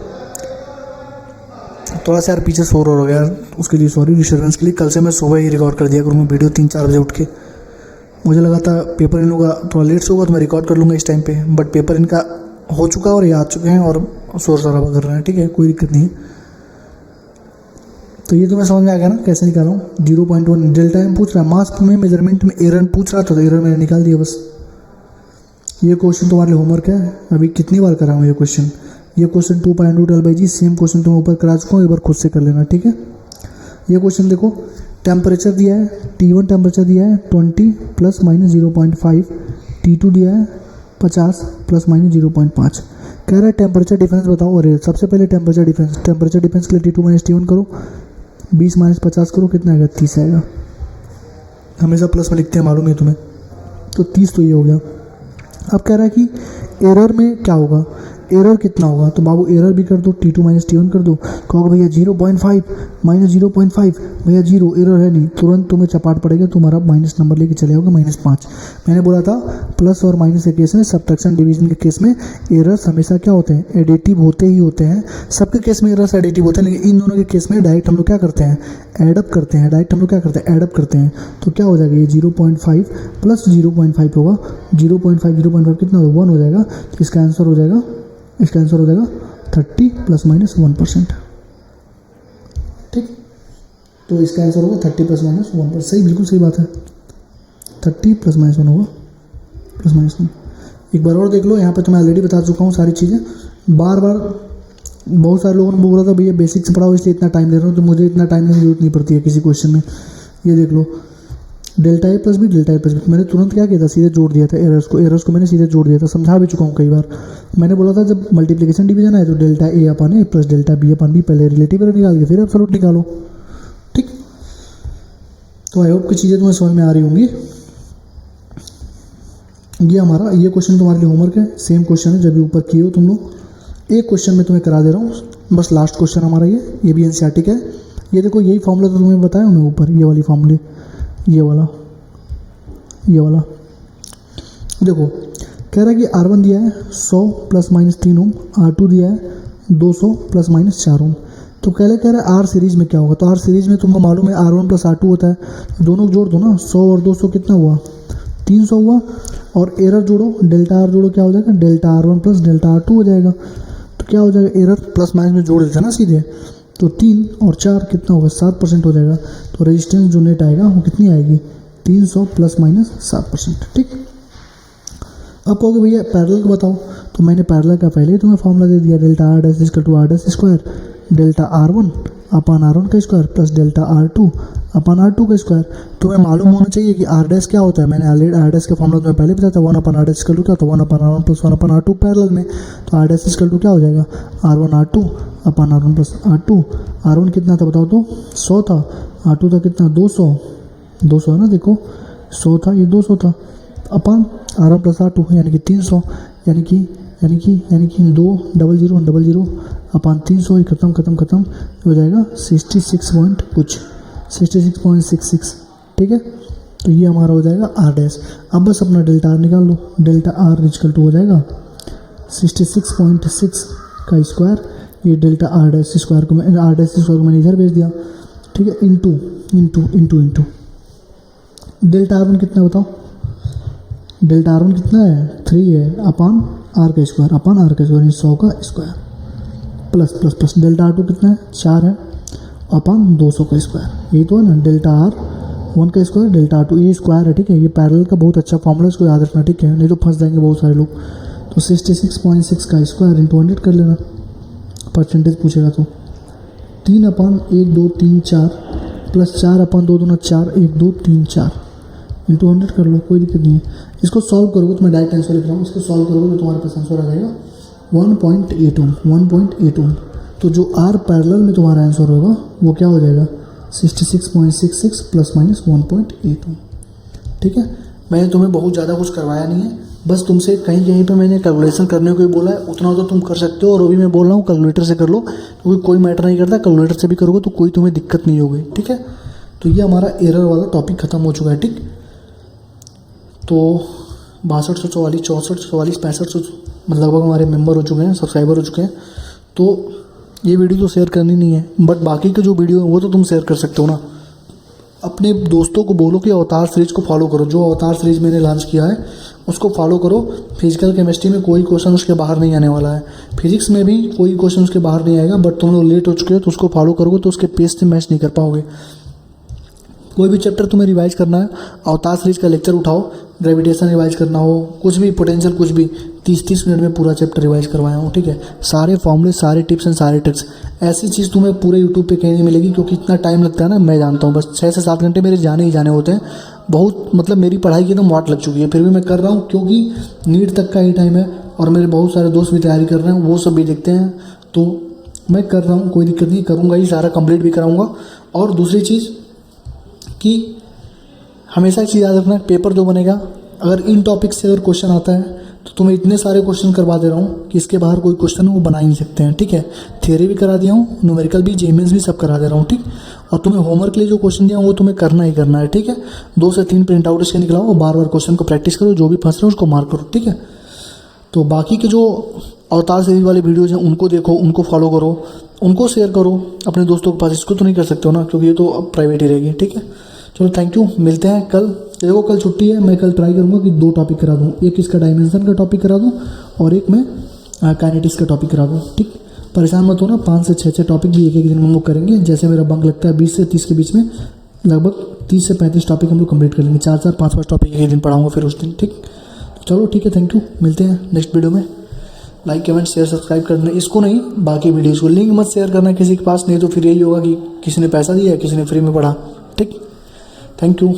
[SPEAKER 1] थोड़ा सा यार पीछे शोर हो गया यार, उसके लिए सॉरी, डिस्टर्बेंस के लिए। कल से मैं सुबह ही रिकॉर्ड कर दिया करूँगा वीडियो 3-4 बजे उठ के। मुझे लगा था पेपर इन लोगों का थोड़ा लेट से होगा तो मैं रिकॉर्ड कर लूँगा इस टाइम पे, बट पेपर इनका हो चुका है और ये आ चुके हैं और शोर शराबा कर रहे हैं। ठीक है, कोई दिक्कत नहीं है। तो ये तो मैं समझ में आ गया ना कैसे निकाला हूँ। 0.1 डेल्टा m पूछ रहा है, मास में मेजरमेंट में एरर पूछ रहा था तो एरर मैंने निकाल दिया बस। ये क्वेश्चन तुम्हारे लिए होमवर्क है, अभी कितनी बार करा हूँ ये क्वेश्चन। ये क्वेश्चन 2π√L/g सेम क्वेश्चन तुम्हें ऊपर करा चुका हूँ, एक बार खुद से कर लेना। ठीक है, ये क्वेश्चन देखो, टेम्परेचर दिया है, T1 टेम्परेचर दिया है 20 ± 0.5, T2 दिया है 50 ± 0.5। कह रहा है टेम्परेचर डिफरेंस बताओ। और सबसे पहले टेम्परेचर डिफरेंस के लिए T2 - T1 करो, 20 - 50 करो, कितना आएगा 30 आएगा। हमेशा प्लस में लिखते हैं, मालूम है तुम्हें, तो 30 तो ये हो गया। अब कह रहा है कि एरर में क्या होगा, एरर कितना होगा, तो बाबू एरर भी कर दो, T2 - T1 कर दो। कहोगे भैया 0.5 - 0.5, भैया 0 एरर है नहीं, तुरंत तुम्हें चपाट पड़ेगा, तुम्हारा माइनस नंबर लेके चले जाओगे -5। मैंने बोला था प्लस और माइनस के केस में, सब्ट्रैक्शन डिवीजन के केस में एरर्स हमेशा क्या होते हैं, एडिटिव होते ही होते हैं। सबके केस में एरर्स एडिटिव होते हैं, लेकिन इन दोनों के केस में डायरेक्ट हम लोग क्या करते हैं, एडअप करते हैं। डायरेक्ट हम लोग क्या करते हैं, एडअप करते हैं। तो क्या हो जाएगा, ये 0.5 प्लस 0.5 होगा, 0.5 कितना होगा 1 हो जाएगा। तो इसका आंसर हो जाएगा 30 ± 1%। ठीक, तो इसका आंसर होगा 30 ± 1%। सही, बिल्कुल सही बात है, 30 ± 1 होगा, ±1। एक बार और देख लो, यहाँ पे तो मैं ऑलरेडी बता चुका हूँ सारी चीज़ें। बार बहुत सारे लोगों ने बोला था भैया बेसिक से पढ़ाओ इसलिए इतना टाइम ले रहा हूँ, तो मुझे इतना टाइम की जरूरत नहीं पड़ती है किसी क्वेश्चन में। ये देख लो, delta A plus B delta A plus B, मैंने तुरंत क्या किया था, सीधे जोड़ दिया था एरर्स को मैंने सीधे जोड़ दिया था, समझा भी चुका हूँ कई बार। मैंने बोला था जब मल्टीप्लिकेशन डिवीजन है तो डेल्टा ए अपन ए प्लस डेल्टा बी अपन बी, पहले रिलेटिव एरर निकाल के फिर एब्सोल्यूट निकालो, ठीक। तो आई होप की चीज़ें तुम्हें समझ में आ रही होंगी। ये हमारा ये क्वेश्चन तुम्हारे लिए होमवर्क है, सेम क्वेश्चन है जब भी ऊपर किए हो तुम लोग। एक क्वेश्चन मैं तुम्हें करा दे रहा हूँ, बस लास्ट क्वेश्चन हमारा ये भी एनसीईआरटी का है। ये देखो यही फॉर्मूला तो तुम्हें बताया मैं ऊपर, ये वाली फॉर्मूले, ये वाला देखो, कह रहा है कि R1 दिया है 100 प्लस माइनस 3 ओम, R2 दिया है 200 प्लस माइनस 4 ओम। तो कह रहा है R सीरीज में क्या होगा, तो R सीरीज में तुमको मालूम है R1 प्लस R2 होता है, तो दोनों जोड़ दो ना, 100 और 200 कितना हुआ, 300 हुआ। और एरर जोड़ो, डेल्टा R जोड़ो, क्या हो जाएगा, delta R1 plus delta R2 हो जाएगा। तो क्या हो जाएगा, एरर प्लस माइनस में जोड़ देते हैं ना सीधे, तो 3 और 4 कितना होगा, 7% हो जाएगा। तो रेजिस्टेंस जो नेट आएगा वो कितनी आएगी, 300 प्लस माइनस 7%, ठीक। अब कहोगे भैया पैरेलल को बताओ, तो मैंने पैरेलल का पहले ही तुम्हें फॉर्मूला दे दिया, delta R dash equal to R dash square delta R1 upon R1 का स्क्वायर प्लस डेल्टा R2 अपन R2 का स्क्वायर। तुम्हें मालूम होना चाहिए कि R डैश क्या होता है, मैंने ऑलरेडी R डैश का फॉर्मूला तुम्हें पहले बताया था, 1 अपन R डैश इक्वल टू क्या होता है, 1 अपन R1 प्लस 1 अपन R2 पैरेलल में। तो R डैश इक्वल टू क्या हो जाएगा, R1 R2 अपन R1 प्लस R2। R1 कितना था बताओ तो, 100 था, R2 था कितना, 200 है ना, देखो 100 था, ये 200 था, अपन R1 प्लस R2 यानी कि 300, यानी कि 2 0 अपन 300 ही खत्म हो जाएगा 66.66, ठीक है। तो ये हमारा हो जाएगा R डैश। अब बस अपना डेल्टा R निकाल लो, डेल्टा R इक्वल टू हो जाएगा 66.6 का स्क्वायर, ये डेल्टा R डैश स्क्वायर को मैंने इधर भेज दिया, ठीक है, इंटू डेल्टा R1 कितना बताओ, डेल्टा R1 कितना है, 3 है, अपन R का स्क्वायर 100 का स्क्वायर प्लस डेल्टा R2 कितना है, 4 है, अपन 200 का स्क्वायर, यही तो है ना, डेल्टा R1 का स्क्वायर डेल्टा R2, ये स्क्वायर है, ठीक है। ये पैरेलल का बहुत अच्छा फॉर्मूला, इसको याद रखना, ठीक है, नहीं तो फंस जाएंगे बहुत सारे लोग। तो 66.6 का स्क्वायर इंटू 100 कर लेना, परसेंटेज पूछेगा तो 3 अपन 1 2 3 4 प्लस 4 अपन 2 दूना 4 1 2 3 4 इंटू 100 कर लो, कोई दिक्कत नहीं है। इसको सॉल्व करोगे तो मैं डायरेक्ट आंसर लिख रहा हूँ, इसको सॉल्व करोगे तो तुम्हारे पास आंसर आ जाएगा 1.8 ओम। तो जो R पैरेलल में तुम्हारा आंसर होगा वो क्या हो जाएगा, 66.66 प्लस माइनस 1.8 ओम, ठीक है। मैंने तुम्हें बहुत ज़्यादा कुछ करवाया नहीं है, बस तुमसे कहीं पे मैंने कैलकुलेशन करने को ही बोला है, उतना तो तुम कर सकते हो। और अभी मैं बोल रहा हूँ कैलकुलेटर से कर लो, क्योंकि कोई मैटर नहीं करता, कैलकुलेटर से भी करोगे तो कोई तुम्हें दिक्कत नहीं होगी, ठीक है। तो ये हमारा एरर वाला टॉपिक ख़त्म हो चुका है, ठीक। तो 6200 44 64 44 65 लगभग हमारे मेंबर हो चुके हैं, सब्सक्राइबर हो चुके हैं। तो ये वीडियो तो शेयर करनी नहीं है, बट बाकी के जो वीडियो है वो तो तुम शेयर कर सकते हो ना। अपने दोस्तों को बोलो कि अवतार सीरीज को फॉलो करो, जो अवतार सीरीज मैंने लॉन्च किया है उसको फॉलो करो। फिजिकल केमिस्ट्री में कोई क्वेश्चन उसके बाहर नहीं आने वाला है, फिजिक्स में भी कोई क्वेश्चन उसके बाहर नहीं आएगा, बट तुम लोग लेट हो चुके हो तो उसको फॉलो करोगे तो उसके पेज से मैच नहीं कर पाओगे। कोई भी चैप्टर तुम्हें रिवाइज करना है, अवतार सीरीज का लेक्चर उठाओ, ग्रेविटेशन रिवाइज करना हो, कुछ भी पोटेंशियल, कुछ भी 30-30 मिनट में पूरा चैप्टर रिवाइज करवाया हूँ, ठीक है। सारे फॉर्मूले, सारे टिप्स एंड सारे ट्रिक्स, ऐसी चीज़ तुम्हें पूरे यूट्यूब पे कहीं नहीं मिलेगी, क्योंकि इतना टाइम लगता है ना, मैं जानता हूँ, बस 6 से 7 घंटे मेरे जाने ही जाने होते हैं। बहुत मतलब मेरी पढ़ाई की एकदम वाट लग चुकी है, फिर भी मैं कर रहा हूँ, क्योंकि नीट तक का ही टाइम है और मेरे बहुत सारे दोस्त भी तैयारी कर रहे हैं, वो सब भी देखते हैं, तो मैं कर रहा हूँ, कोई दिक्कत नहीं, करूँगा ही, सारा कंप्लीट भी कराऊँगा। और दूसरी चीज़ कि हमेशा एक चीज़ याद रखना, पेपर जो बनेगा, अगर इन टॉपिक से अगर क्वेश्चन आता है तो तुम्हें इतने सारे क्वेश्चन करवा दे रहा हूँ कि इसके बाहर कोई क्वेश्चन वो बना ही नहीं सकते हैं, ठीक है। थ्योरी भी करा दिया हूँ, न्यूमेरिकल भी, जेमेंस भी सब करा दे रहा हूँ, ठीक। और तुम्हें होमवर्क के लिए जो क्वेश्चन दिया वो तुम्हें करना ही करना है, ठीक है। 2 से 3 प्रिंट आउट इसके निकलाओ, बार बार क्वेश्चन को प्रैक्टिस करो, जो भी फंस रहे हो उसको मार्क करो, ठीक है। तो बाकी के जो अवतार सीरीज वाले वीडियोज़ हैं उनको देखो, उनको फॉलो करो, उनको शेयर करो अपने दोस्तों के पास। इसको तो नहीं कर सकते हो ना, क्योंकि ये तो अब प्राइवेट ही रहेगी, ठीक है। चलो थैंक यू, मिलते हैं कल। देखो कल छुट्टी है, मैं कल ट्राई करूँगा कि 2 टॉपिक करा दूँ, एक इसका डायमेंशन का टॉपिक करा दूँ और एक मैं काइनेटिक्स का टॉपिक करा दूँ, ठीक। परेशान मत हो ना, 5 से 6 टॉपिक भी एक दिन में हम लोग करेंगे, जैसे मेरा बंक लगता है 20 से 30 के बीच में, लगभग 30 से 35 टॉपिक हम लोग कंप्लीट कर लेंगे। 4-4 5-5 टॉपिक एक दिन पढ़ाऊँगा फिर उस दिन, ठीक। चलो ठीक है, थैंक यू, मिलते हैं नेक्स्ट वीडियो में। लाइक कमेंट शेयर सब्सक्राइब करना, इसको नहीं बाकी वीडियोज़ को, लिंक मत शेयर करना किसी के पास, नहीं तो फिर यही होगा कि किसी ने पैसा दिया है, किसी ने फ्री में पढ़ा, ठीक। Thank you.